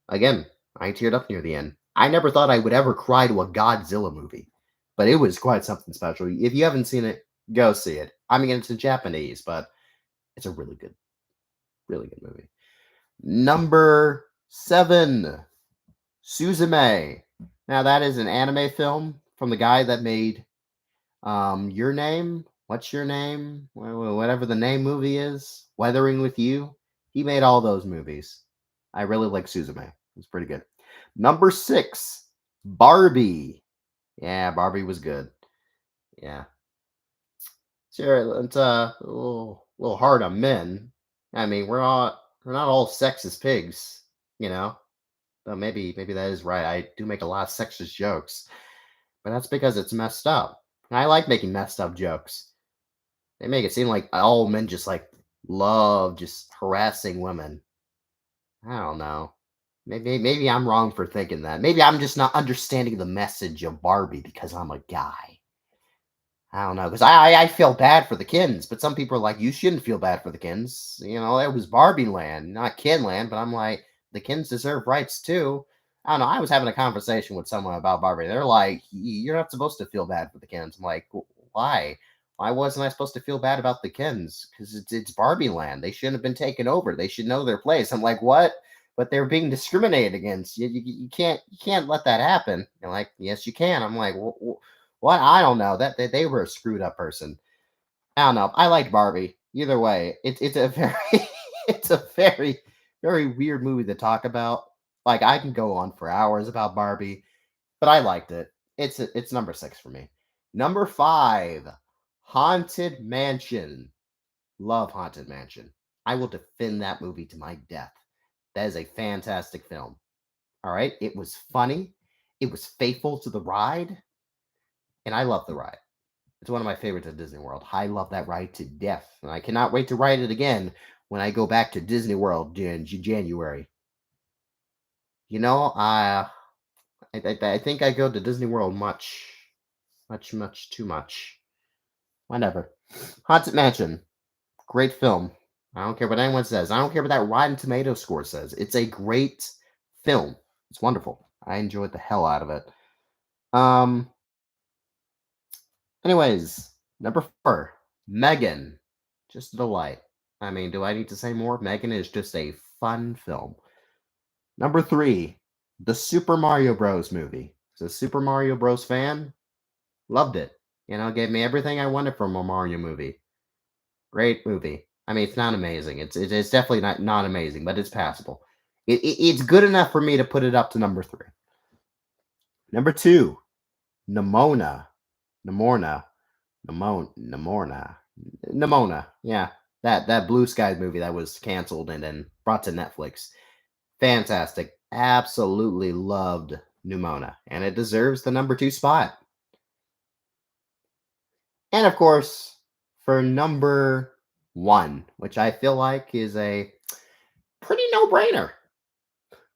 again, I teared up near the end. I never thought I would ever cry to a Godzilla movie, but it was quite something special. If you haven't seen it, go see it. I mean, it's in Japanese, but it's a really good movie. Number 7, Suzume. Now, that is an anime film from the guy that made Your Name, What's Your Name, whatever the name movie is, Weathering with You. He made all those movies. I really like Suzume. It's pretty good. Number 6, Barbie. Yeah, Barbie was good. Yeah. Sure, it's a little hard on men. I mean, we're not all sexist pigs, you know. But maybe that is right. I do make a lot of sexist jokes, but that's because it's messed up. And I like making messed up jokes. They make it seem like all men just like love just harassing women. I don't know. Maybe I'm wrong for thinking that. Maybe I'm just not understanding the message of Barbie because I'm a guy. I don't know, because I feel bad for the Kens, but some people are like, you shouldn't feel bad for the Kens. It was Barbie land, not Ken land. But I'm like, the Kens deserve rights too. I don't know. I was having a conversation with someone about Barbie. They're like, you're not supposed to feel bad for the Kens. I'm like, why? Why wasn't I supposed to feel bad about the Kens? Because it's Barbie land. They shouldn't have been taken over. They should know their place. I'm like, what? But they're being discriminated against. You can't let that happen. They're like, yes, you can. I'm like, what? I don't know. That they were a screwed up person. I don't know. I like Barbie. Either way, it's a very it's a very weird movie to talk about. Like I can go on for hours about Barbie, but I liked it. It's number 6 for me. Number 5, Haunted Mansion. Love Haunted Mansion. I will defend that movie to my death. That is a fantastic film. All right, it was funny. It was faithful to the ride, and I love the ride. It's one of my favorites at Disney World. I love that ride to death, and I cannot wait to ride it again when I go back to Disney World in January. I think I go to Disney World much too much. Whatever. Haunted Mansion, great film. I don't care what anyone says. I don't care what that Rotten Tomato score says. It's a great film. It's wonderful. I enjoyed the hell out of it. Um. Anyways, number 4, Megan. Just a delight. I mean, do I need to say more? Megan is just a fun film. Number 3, the Super Mario Bros. Movie. As a Super Mario Bros. Fan, loved it. Gave me everything I wanted from a Mario movie. Great movie. I mean, it's not amazing. It's definitely not amazing, but it's passable. It's good enough for me to put it up to number 3. Number 2, Nimona. Nimona. Nimona. Yeah, that Blue Sky movie that was canceled and then brought to Netflix. Fantastic. Absolutely loved Nimona, and it deserves the number 2 spot. And of course, for number 1, which I feel like is a pretty no-brainer.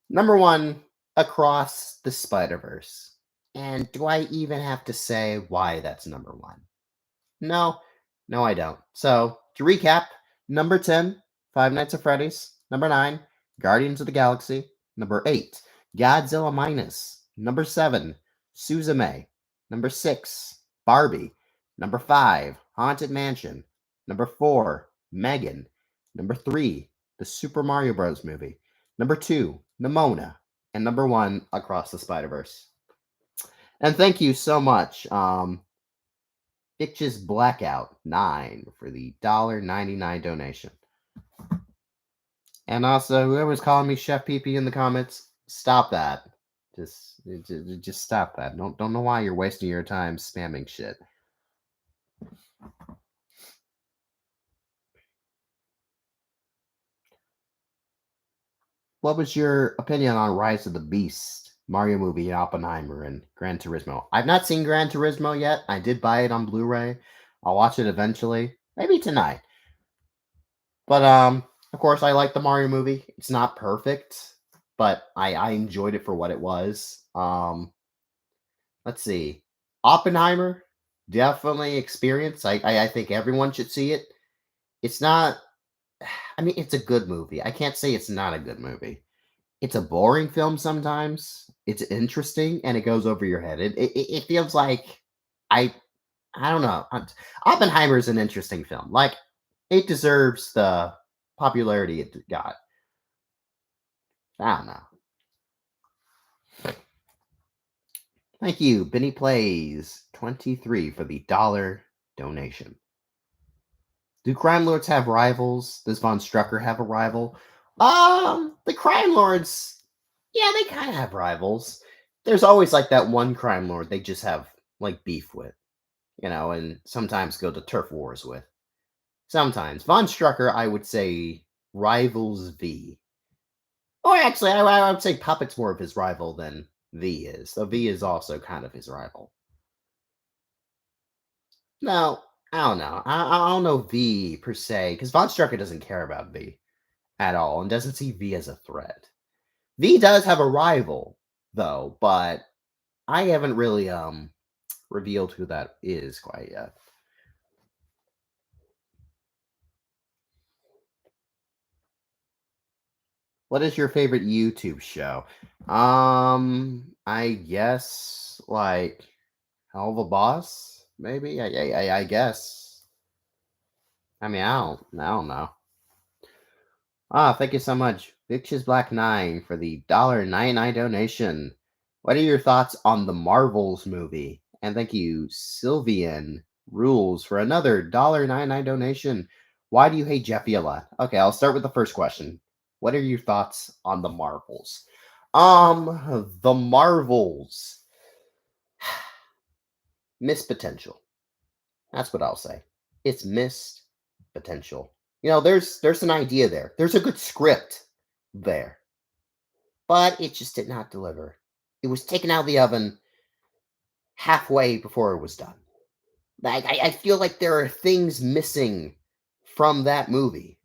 Number 1, Across the Spider-Verse. And do I even have to say why that's number 1? No, no, I don't. So, to recap, number 10, Five Nights at Freddy's. Number 9, Guardians of the Galaxy. Number 8, Godzilla Minus. Number 7, Suzume. Number 6, Barbie. Number 5, Haunted Mansion. Number 4, Megan. Number 3, the Super Mario Bros. Movie. Number 2, Nimona. And number 1, Across the Spider-Verse. And thank you so much. Bitches Blackout 9 for the $1.99 donation. And also, whoever's calling me Chef PP in the comments, stop that. Just stop that. Don't know why you're wasting your time spamming shit. What was your opinion on Rise of the Beast, Mario movie, Oppenheimer, and Gran Turismo? I've not seen Gran Turismo yet. I did buy it on Blu-ray. I'll watch it eventually, maybe tonight. But of course, I like the Mario movie. It's not perfect, but I enjoyed it for what it was. Let's see, Oppenheimer, definitely experience. I think everyone should see it. It's not. I mean, it's a good movie. I can't say it's not a good movie. It's a boring film sometimes. It's interesting and it goes over your head. It feels like I I don't know. Oppenheimer is an interesting film. Like it deserves the popularity it got. I don't know. Thank you, Benny Plays 23 for the dollar donation. Do crime lords have rivals? Does Von Strucker have a rival? The crime lords, yeah, they kind of have rivals. There's always like that one crime lord they just have like beef with, and sometimes go to turf wars with. Sometimes Von Strucker, I would say, rivals V. Or actually, I would say Puppet's more of his rival than V is. So V is also kind of his rival. No, I don't know. I don't know V per se, because Von Strucker doesn't care about V at all and doesn't see V as a threat. V does have a rival, though, but I haven't really revealed who that is quite yet. What is your favorite YouTube show? I guess like Hell of a Boss, maybe. I guess. I mean, I don't know. Ah, thank you so much, Victor's Black 9, for the $1.99 donation. What are your thoughts on the Marvels movie? And thank you, Sylvian Rules, for another $1.99 donation. Why do you hate Jeffy a lot? Okay, I'll start with the first question. What are your thoughts on the Marvels? The Marvels. Missed potential. That's what I'll say. It's missed potential. There's an idea there. There's a good script there, but it just did not deliver. It was taken out of the oven halfway before it was done. Like I feel like there are things missing from that movie,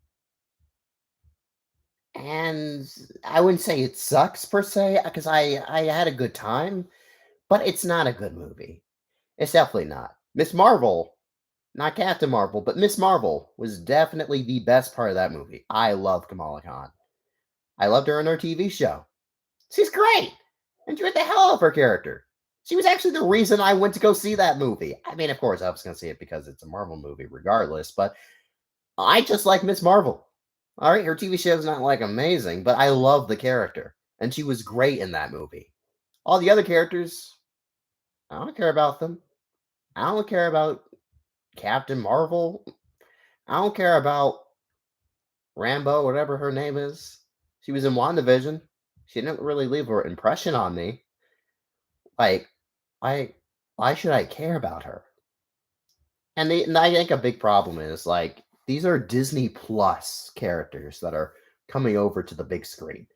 and I wouldn't say it sucks per se because I had a good time, but it's not a good movie. It's definitely not. Miss Marvel, not Captain Marvel, but Miss Marvel was definitely the best part of that movie. I love Kamala Khan. I loved her in her TV show. She's great. Enjoyed the hell out of her character. She was actually the reason I went to go see that movie. I mean, of course, I was going to see it because it's a Marvel movie, regardless, but I just like Miss Marvel. All right, her TV show is not like amazing, but I love the character, and she was great in that movie. All the other characters, I don't care about them. I don't care about Captain Marvel. I don't care about Rambo, whatever her name is. She was in WandaVision. She didn't really leave her impression on me. Like, I why should I care about her? And I think a big problem is like these are Disney Plus characters that are coming over to the big screen.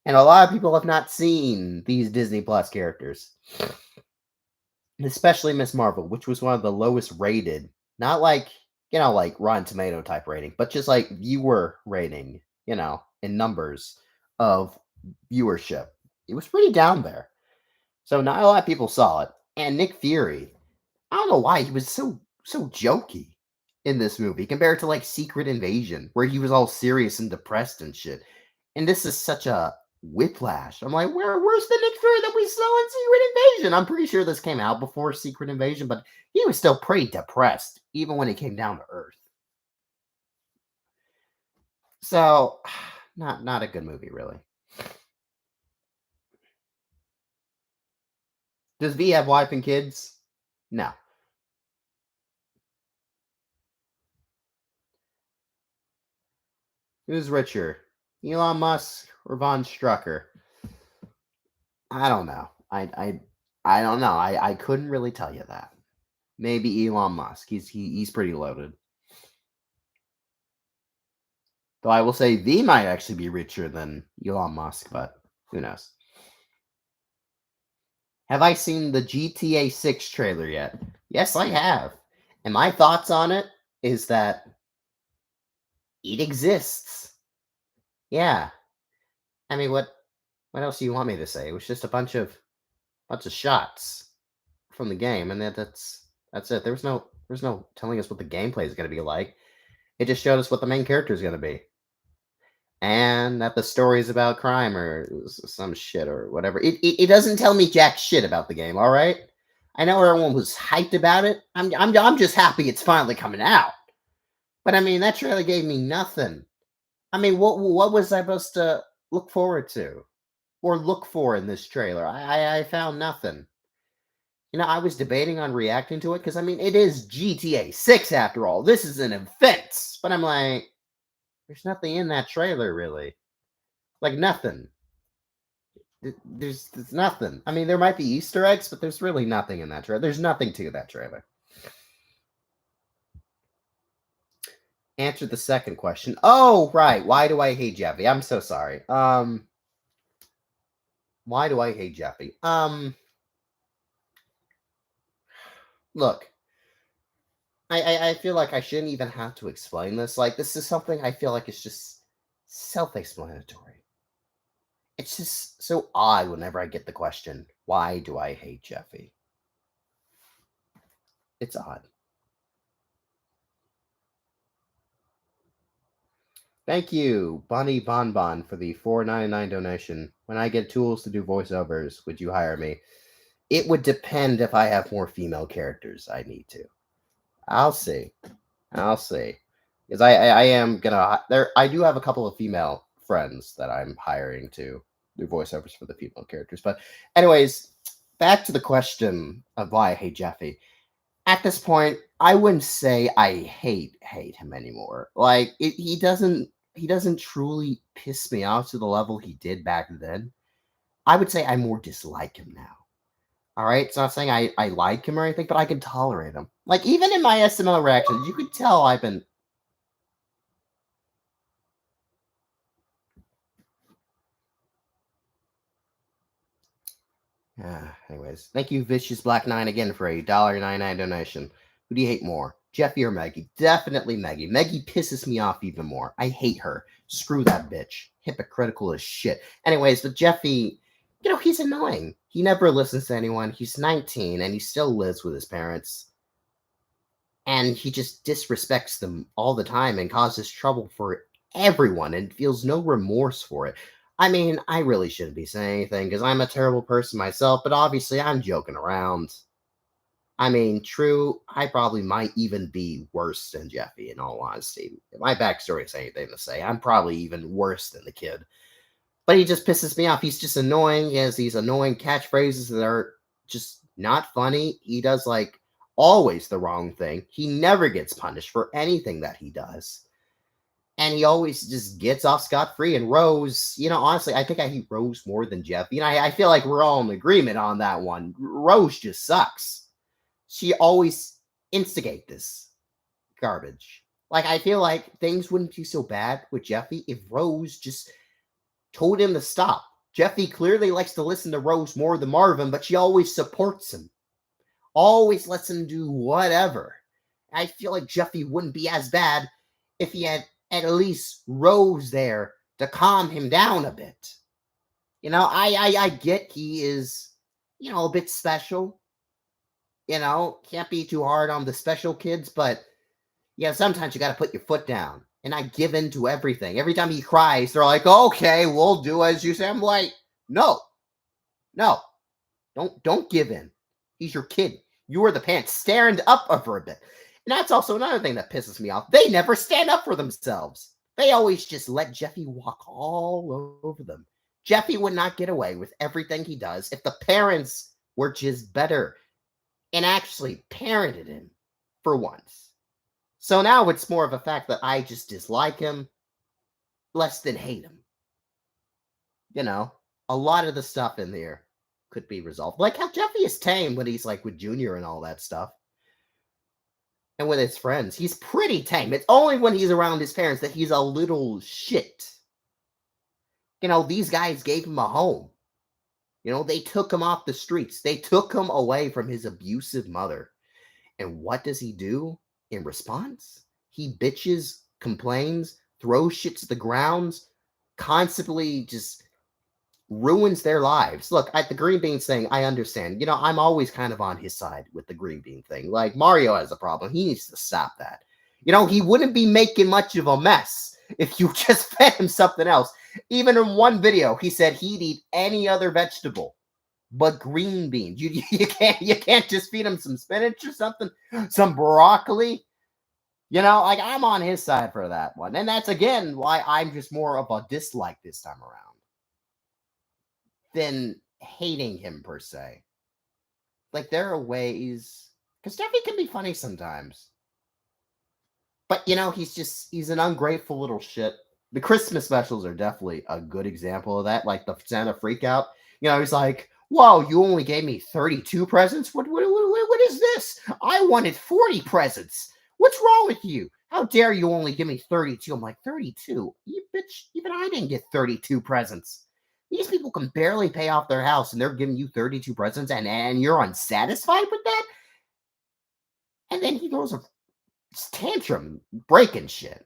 And a lot of people have not seen these Disney Plus characters, especially Miss Marvel, which was one of the lowest rated, not like, like Rotten Tomato type rating, but just like viewer rating, in numbers of viewership. It was pretty down there. So not a lot of people saw it. And Nick Fury, I don't know why he was so jokey in this movie compared to like Secret Invasion, where he was all serious and depressed and shit. And this is such a whiplash. I'm like, where's the Nick Fury that we saw in Secret Invasion? I'm pretty sure this came out before Secret Invasion, but he was still pretty depressed, even when he came down to Earth. So not a good movie, really. Does V have wife and kids? No. Who's richer? Elon Musk or Von Strucker? I don't know. I don't know. I couldn't really tell you that. Maybe Elon Musk. He's pretty loaded. Though I will say V might actually be richer than Elon Musk, but who knows? Have I seen the GTA 6 trailer yet? Yes, I have. And my thoughts on it is that it exists. Yeah. I mean, what else do you want me to say? It was just a bunch of shots from the game, and that's it. There's no telling us what the gameplay is going to be like. It just showed us what the main character is going to be, and that the story is about crime or some shit or whatever. It doesn't tell me jack shit about the game. All right, I know everyone was hyped about it. I'm just happy it's finally coming out. But I mean, that trailer gave me nothing. I mean, what was I supposed to look forward to or look for in this trailer? I found nothing. I was debating on reacting to it because I mean, it is GTA 6 after all. This is an offense. But I'm like, there's nothing in that trailer really. Like nothing. There's nothing. I mean, there might be Easter eggs, but there's really nothing in that trailer. There's nothing to that trailer. Answer the second question. Oh, right. Why do I hate Jeffy? I'm so sorry. Why do I hate Jeffy? Look, I feel like I shouldn't even have to explain this. Like, this is something I feel like it's just self-explanatory. It's just so odd whenever I get the question, why do I hate Jeffy? It's odd. Thank you, Bunny Bonbon, for the 4.99 donation. When I get tools to do voiceovers, would you hire me? It would depend if I have more female characters I need to. I'll see. I'll see. Because I am gonna there I do have a couple of female friends that I'm hiring to do voiceovers for the female characters. But anyways, back to the question of why I hate Jeffy. At this point, I wouldn't say I hate him anymore. Like he doesn't truly piss me off to the level he did back then. I would say I more dislike him now. All right, it's not saying I like him or anything, but I can tolerate him. Like even in my SML reactions, you could tell I've been. Anyways, thank you, Vicious Black Nine, again for a $1.99 donation. Who do you hate more, Jeffy or Maggie? Definitely Maggie. Maggie pisses me off even more. I hate her. Screw that bitch. Hypocritical as shit. Anyways, but Jeffy, he's annoying. He never listens to anyone. He's 19 and he still lives with his parents. And he just disrespects them all the time and causes trouble for everyone and feels no remorse for it. I mean, I really shouldn't be saying anything because I'm a terrible person myself, but obviously I'm joking around. I mean, true, I probably might even be worse than Jeffy, in all honesty. If my backstory is anything to say, I'm probably even worse than the kid. But he just pisses me off. He's just annoying. He has these annoying catchphrases that are just not funny. He does, like, always the wrong thing. He never gets punished for anything that he does. And he always just gets off scot-free. And Rose, honestly, I think I hate Rose more than Jeffy. And I feel like we're all in agreement on that one. Rose just sucks. She always instigate this garbage. Like, I feel like things wouldn't be so bad with Jeffy if Rose just told him to stop. Jeffy clearly likes to listen to Rose more than Marvin, but she always supports him. Always lets him do whatever. I feel like Jeffy wouldn't be as bad if he had at least Rose there to calm him down a bit. I get he is, a bit special. Can't be too hard on the special kids, but sometimes you got to put your foot down and not give in to everything. Every time he cries, they're like, "Okay, we'll do as you say." I'm like, "No, no, don't give in. He's your kid. You are the parent. Stand up for a bit." And that's also another thing that pisses me off. They never stand up for themselves. They always just let Jeffy walk all over them. Jeffy would not get away with everything he does if the parents were just better and actually parented him for once. So now it's more of a fact that I just dislike him less than hate him. A lot of the stuff in there could be resolved. Like how Jeffy is tame when he's like with Junior and all that stuff. And with his friends, he's pretty tame. It's only when he's around his parents that he's a little shit. These guys gave him a home. They took him off the streets. They took him away from his abusive mother. And what does he do in response? He bitches, complains, throws shit to the grounds, constantly just ruins their lives. Look, at the green bean thing, I understand. I'm always kind of on his side with the green bean thing. Like, Mario has a problem. He needs to stop that. He wouldn't be making much of a mess if you just fed him something else. Even in one video, he said he'd eat any other vegetable but green beans. You can't just feed him some spinach or something, some broccoli. Like I'm on his side for that one. And that's again why I'm just more of a dislike this time around than hating him per se. Like there are ways because Jeffy can be funny sometimes. But he's an ungrateful little shit. The Christmas specials are definitely a good example of that. Like the Santa freak out. He's like, "Whoa, you only gave me 32 presents? What is this? I wanted 40 presents. What's wrong with you? How dare you only give me 32?" I'm like, 32? You bitch, even I didn't get 32 presents. These people can barely pay off their house and they're giving you 32 presents and you're unsatisfied with that? And then he throws a tantrum breaking shit.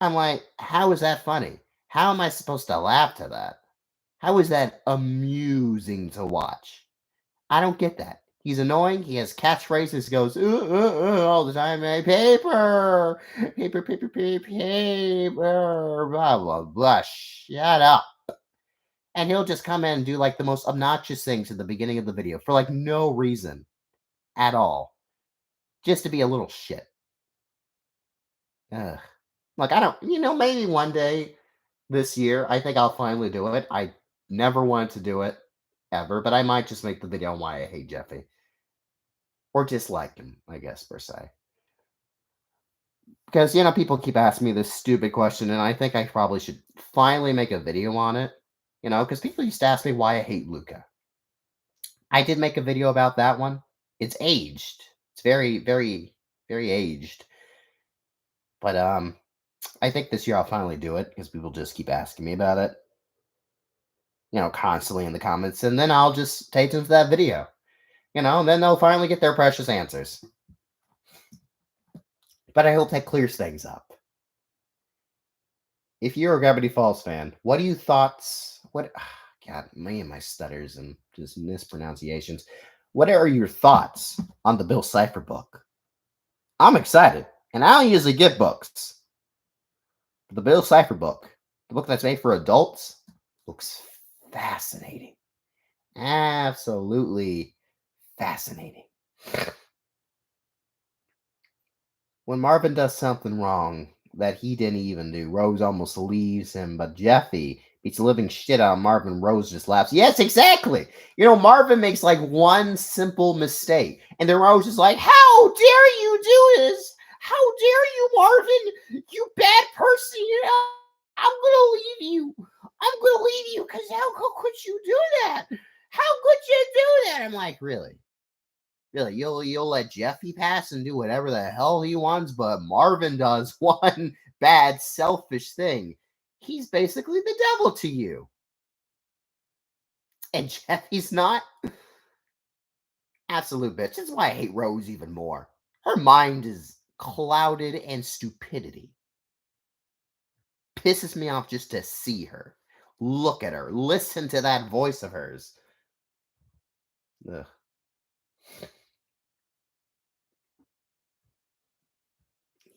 I'm like, how is that funny? How am I supposed to laugh to that? How is that amusing to watch? I don't get that. He's annoying. He has catchphrases. He goes all the time. Hey, paper, paper, paper, paper, paper, blah blah blah. Shut up. And he'll just come in and do like the most obnoxious things at the beginning of the video for like no reason at all, just to be a little shit. Ugh. Like I don't, maybe one day this year, I think I'll finally do it. I never wanted to do it ever, but I might just make the video on why I hate Jeffy. Or dislike him, I guess, per se. Because, people keep asking me this stupid question, and I think I probably should finally make a video on it. Because people used to ask me why I hate Luca. I did make a video about that one. It's aged. It's very, very, very aged. But, I think this year I'll finally do it, because people just keep asking me about it. Constantly in the comments, and then I'll just take them to that video. And then they'll finally get their precious answers. But I hope that clears things up. If you're a Gravity Falls fan, what are your thoughts? God, me and my stutters and just mispronunciations. What are your thoughts on the Bill Cipher book? I'm excited, and I don't usually get books. The Bill Cipher book, the book that's made for adults, looks fascinating. Absolutely fascinating. When Marvin does something wrong that he didn't even do, Rose almost leaves him, but Jeffy beats the living shit out of Marvin. Rose just laughs. Yes, exactly. Marvin makes like one simple mistake, and then Rose is like, how dare you do this? How dare you, Marvin? You bad person. I'm going to leave you. I'm going to leave you because how could you do that? How could you do that? I'm like, really? Really, you'll let Jeffy pass and do whatever the hell he wants, but Marvin does one bad, selfish thing. He's basically the devil to you. And Jeffy's not? Absolute bitch. That's why I hate Rose even more. Her mind is clouded in stupidity. Pisses me off just to see her. Look at her. Listen to that voice of hers. Ugh.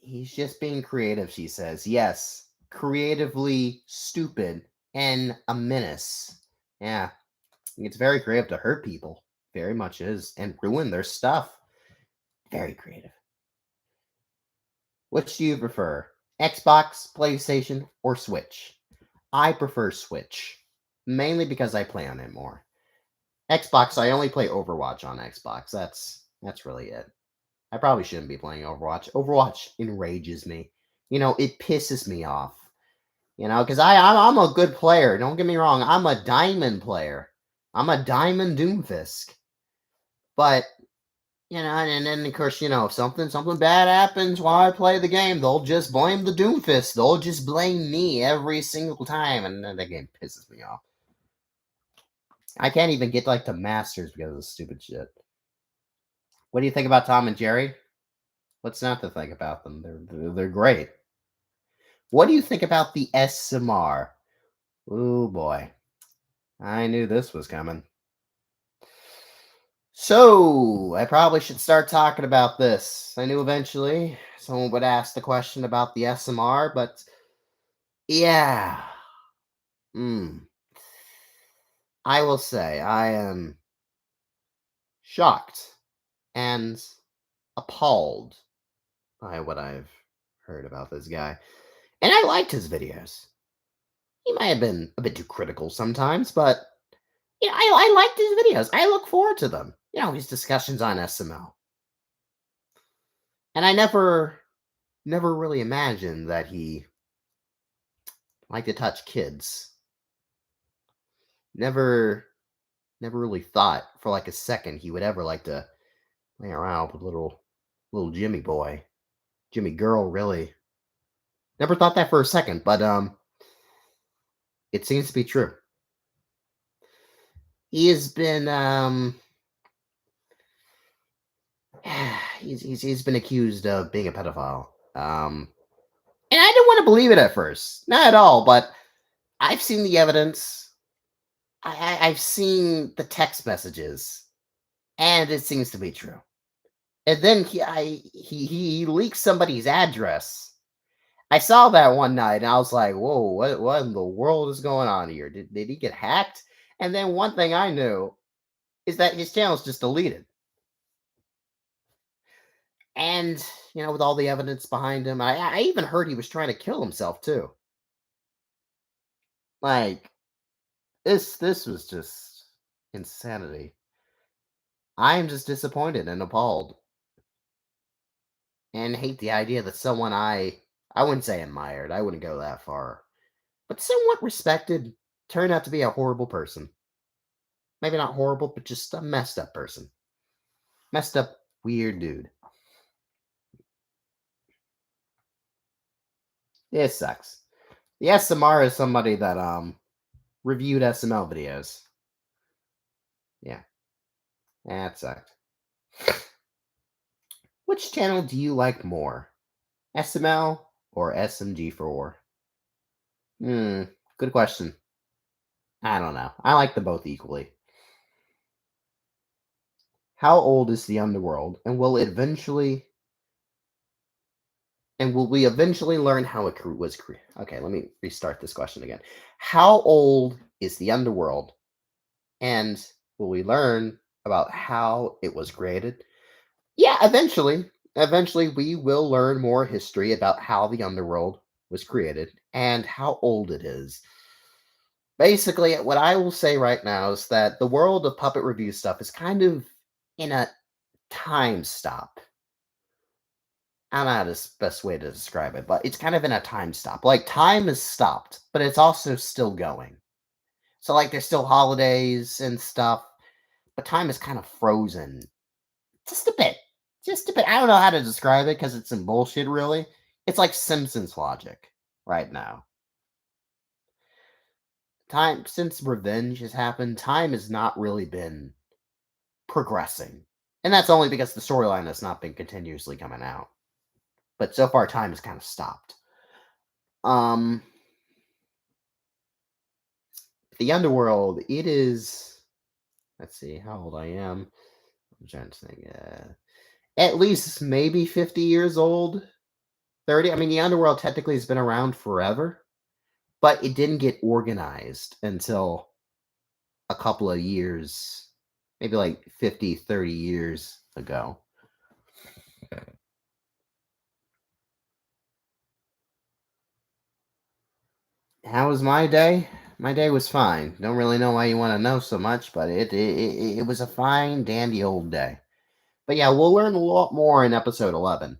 He's just being creative, she says. Yes, creatively stupid and a menace. Yeah, it's very creative to hurt people. Very much is. And ruin their stuff. Very creative. Which do you prefer? Xbox, PlayStation, or Switch? I prefer Switch. Mainly because I play on it more. Xbox, I only play Overwatch on Xbox. That's really it. I probably shouldn't be playing Overwatch. Overwatch enrages me. It pisses me off. Because I'm a good player. Don't get me wrong. I'm a diamond player. I'm a diamond Doomfist. But, and then, of course, if something bad happens while I play the game, they'll just blame the Doomfist. They'll just blame me every single time. And then the game pisses me off. I can't even get, to Masters because of this stupid shit. What do you think about Tom and Jerry? What's not to think about them? They're great. What do you think about the SMR? Oh boy. I knew this was coming. So, I probably should start talking about this. I knew eventually someone would ask the question about the SMR, but yeah. I will say I am shocked and appalled by what I've heard about this guy. And I liked his videos. He might have been a bit too critical sometimes, but I liked his videos. I look forward to them. His discussions on SML. And I never really imagined that he liked to touch kids. Never really thought for like a second he would ever like to lay around with little Jimmy boy. Jimmy girl, really. Never thought that for a second, but it seems to be true. He has been he's been accused of being a pedophile. And I didn't want to believe it at first. Not at all, but I've seen the evidence. I've seen the text messages. and it seems to be true. And then he leaks somebody's address. I saw that one night, and I was like, "Whoa, what in the world is going on here? Did he get hacked?" And then one thing I knew is that his channel's just deleted. And with all the evidence behind him, I even heard he was trying to kill himself too. Like this was just insanity. I am just disappointed and appalled, and hate the idea that someone I wouldn't say admired. I wouldn't go that far, but somewhat respected turned out to be a horrible person. Maybe not horrible, but just a messed up person. Messed up, weird dude. It sucks. The SMR is somebody that reviewed SML videos. Yeah, that sucked. Which channel do you like more? SML or SMG4? Good question. I don't know. I like them both equally. How old is the underworld, and will we eventually learn how it was created? Okay, let me restart this question again. How old is the underworld, and will we learn about how it was created? Yeah, eventually. Eventually, we will learn more history about how the underworld was created and how old it is. Basically, what I will say right now is that the world of puppet review stuff is kind of in a time stop. I don't know how the best way to describe it, but it's kind of in a time stop. Like, time is stopped, but it's also still going. So, like, there's still holidays and stuff, but time is kind of frozen. Just a bit. Just a bit. I don't know how to describe it because it's some bullshit, really. It's like Simpsons logic right now. Time, since revenge has happened, time has not really been progressing. And that's only because the storyline has not been continuously coming out. But so far, time has kind of stopped. Um, the underworld, it is. Let's see how old I am. I'm trying to think. At least maybe 50 years old. 30. I mean, the underworld technically has been around forever, but it didn't get organized until a couple of years, maybe like 50, 30 years ago. How was my day? My day was fine. Don't really know why you want to know so much, but it was a fine, dandy old day. But yeah, we'll learn a lot more in episode 11.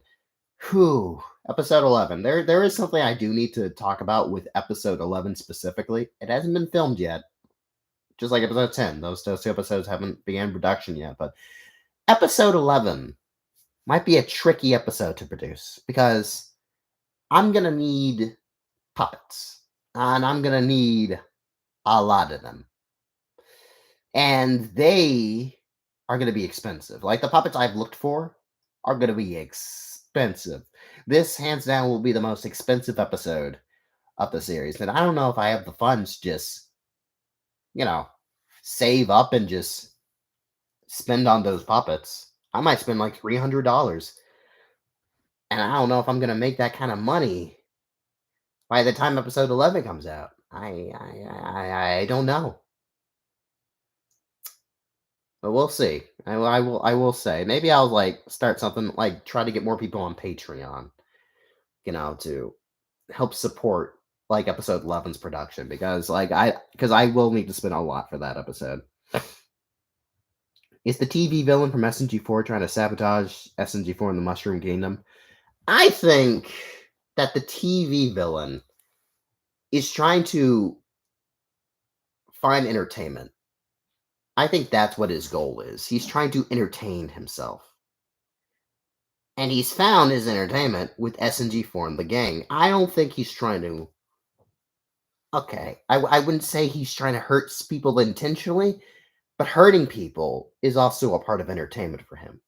Whew. Episode 11. There is something I do need to talk about with episode 11 specifically. It hasn't been filmed yet, just like episode 10. Those two episodes haven't began production yet, but episode 11 might be a tricky episode to produce because I'm going to need puppets, and I'm going to need a lot of them. And they are going to be expensive. Like the puppets I've looked for are going to be expensive. This, hands down, will be the most expensive episode of the series. And I don't know if I have the funds to just, you know, save up and just spend on those puppets. I might spend like $300. And I don't know if I'm going to make that kind of money by the time episode 11 comes out. I don't know. But we'll see. I will say maybe I'll like start something like try to get more people on Patreon, to help support like episode 11's production because I will need to spend a lot for that episode. Is the TV villain from SMG4 trying to sabotage SMG4 in the Mushroom Kingdom? I think that the TV villain is trying to find entertainment. I think that's what his goal is. He's trying to entertain himself. And he's found his entertainment with SNG4 and the gang. I don't think he's trying to. Okay, I wouldn't say he's trying to hurt people intentionally, but hurting people is also a part of entertainment for him.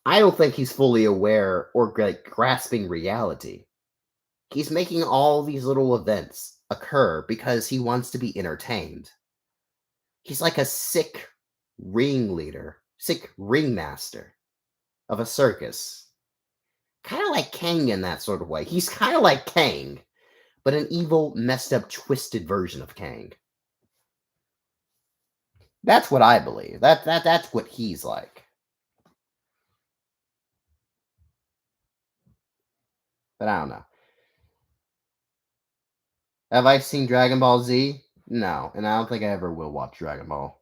I don't think he's fully aware or grasping reality. He's making all these little events occur because he wants to be entertained. He's like a sick ringleader, sick ringmaster of a circus. Kind of like Kang in that sort of way. He's kind of like Kang, but an evil, messed up, twisted version of Kang. That's what I believe. That's what he's like. But I don't know. Have I seen Dragon Ball Z? No, and I don't think I ever will watch Dragon Ball.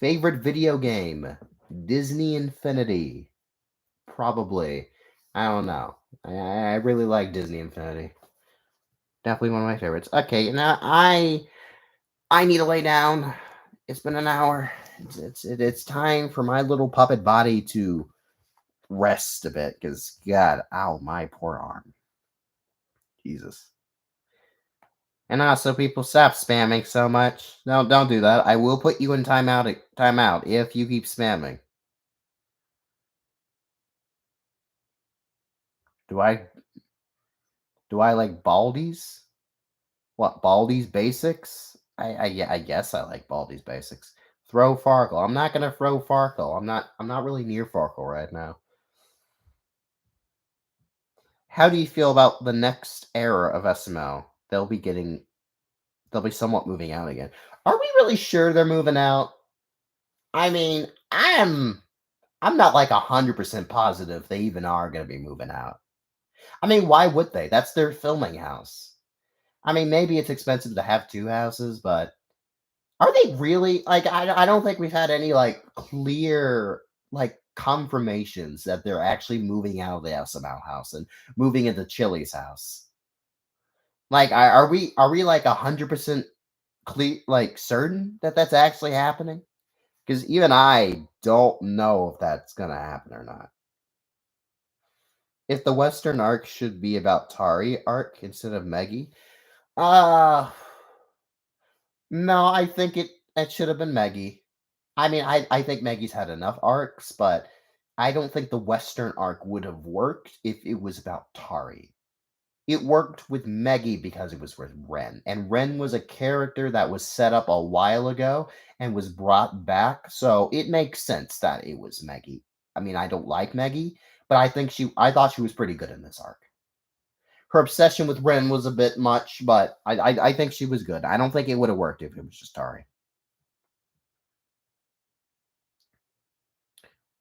Favorite video game? Disney Infinity. Probably. I don't know. I really like Disney Infinity. Definitely one of my favorites. Okay, now I need to lay down. It's been an hour. It's time for my little puppet body to rest a bit because God, ow, my poor arm. Jesus. And also, people, stop spamming so much. No, don't do that. I will put you in timeout if you keep spamming. Do I like Baldi's? What, Baldi's Basics? Yeah, I guess I like Baldi's Basics. Throw Farkle. I'm not gonna throw Farkle. I'm not really near Farkle right now. How do you feel about the next era of SML? They'll be somewhat moving out again. Are we really sure they're moving out? I mean, I'm not like 100% positive they even are going to be moving out. I mean, why would they? That's their filming house. I mean, maybe it's expensive to have two houses, but are they really like? I don't think we've had any like clear like confirmations that they're actually moving out of the SML house and moving into Chili's house. Like, are we like 100% clear, like certain that that's actually happening? Because even I don't know if that's gonna happen or not. If the Western arc should be about Tari arc instead of Meggy, uh no, I think it should have been Meggy. I mean, I think Maggie's had enough arcs, but I don't think the Western arc would have worked if it was about Tari. It worked with Meggy because it was with Ren, and Ren was a character that was set up a while ago and was brought back, so it makes sense that it was Meggy. I mean, I don't like Meggy, but I thought she was pretty good in this arc. Her obsession with Ren was a bit much, but I think she was good. I don't think it would have worked if it was just Tari.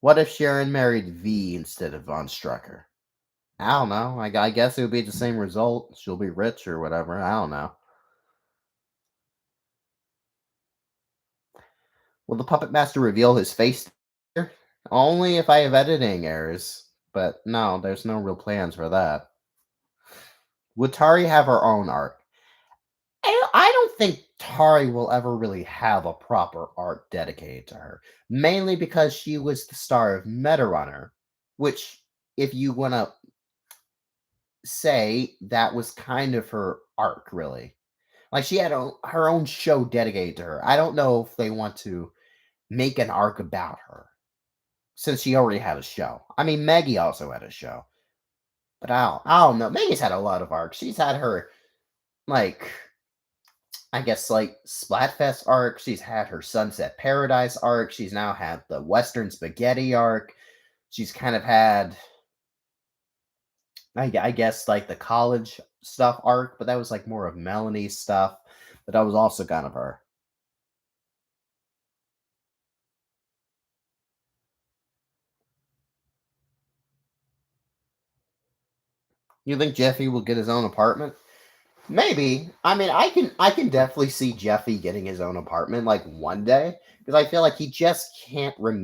What if Sharon married V instead of Von Strucker? I don't know. I guess it would be the same result. She'll be rich or whatever. I don't know. Will the Puppet Master reveal his face? Only if I have editing errors. But no, there's no real plans for that. Would Tari have her own arc? I don't think Tari will ever really have a proper arc dedicated to her. Mainly because she was the star of Meta Runner, which, if you want to say, that was kind of her arc, really. Like, she had her own show dedicated to her. I don't know if they want to make an arc about her, since she already had a show. I mean, Maggie also had a show. But I don't know. Maggie's had a lot of arcs. She's had her, like, I guess, like, Splatfest arc. She's had her Sunset Paradise arc. She's now had the Western Spaghetti arc. She's kind of had, I guess, like, the college stuff arc, but that was, like, more of Melanie's stuff. But that was also kind of her. You think Jeffy will get his own apartment? Maybe. I mean, I can definitely see Jeffy getting his own apartment like one day because I feel like he just can't remember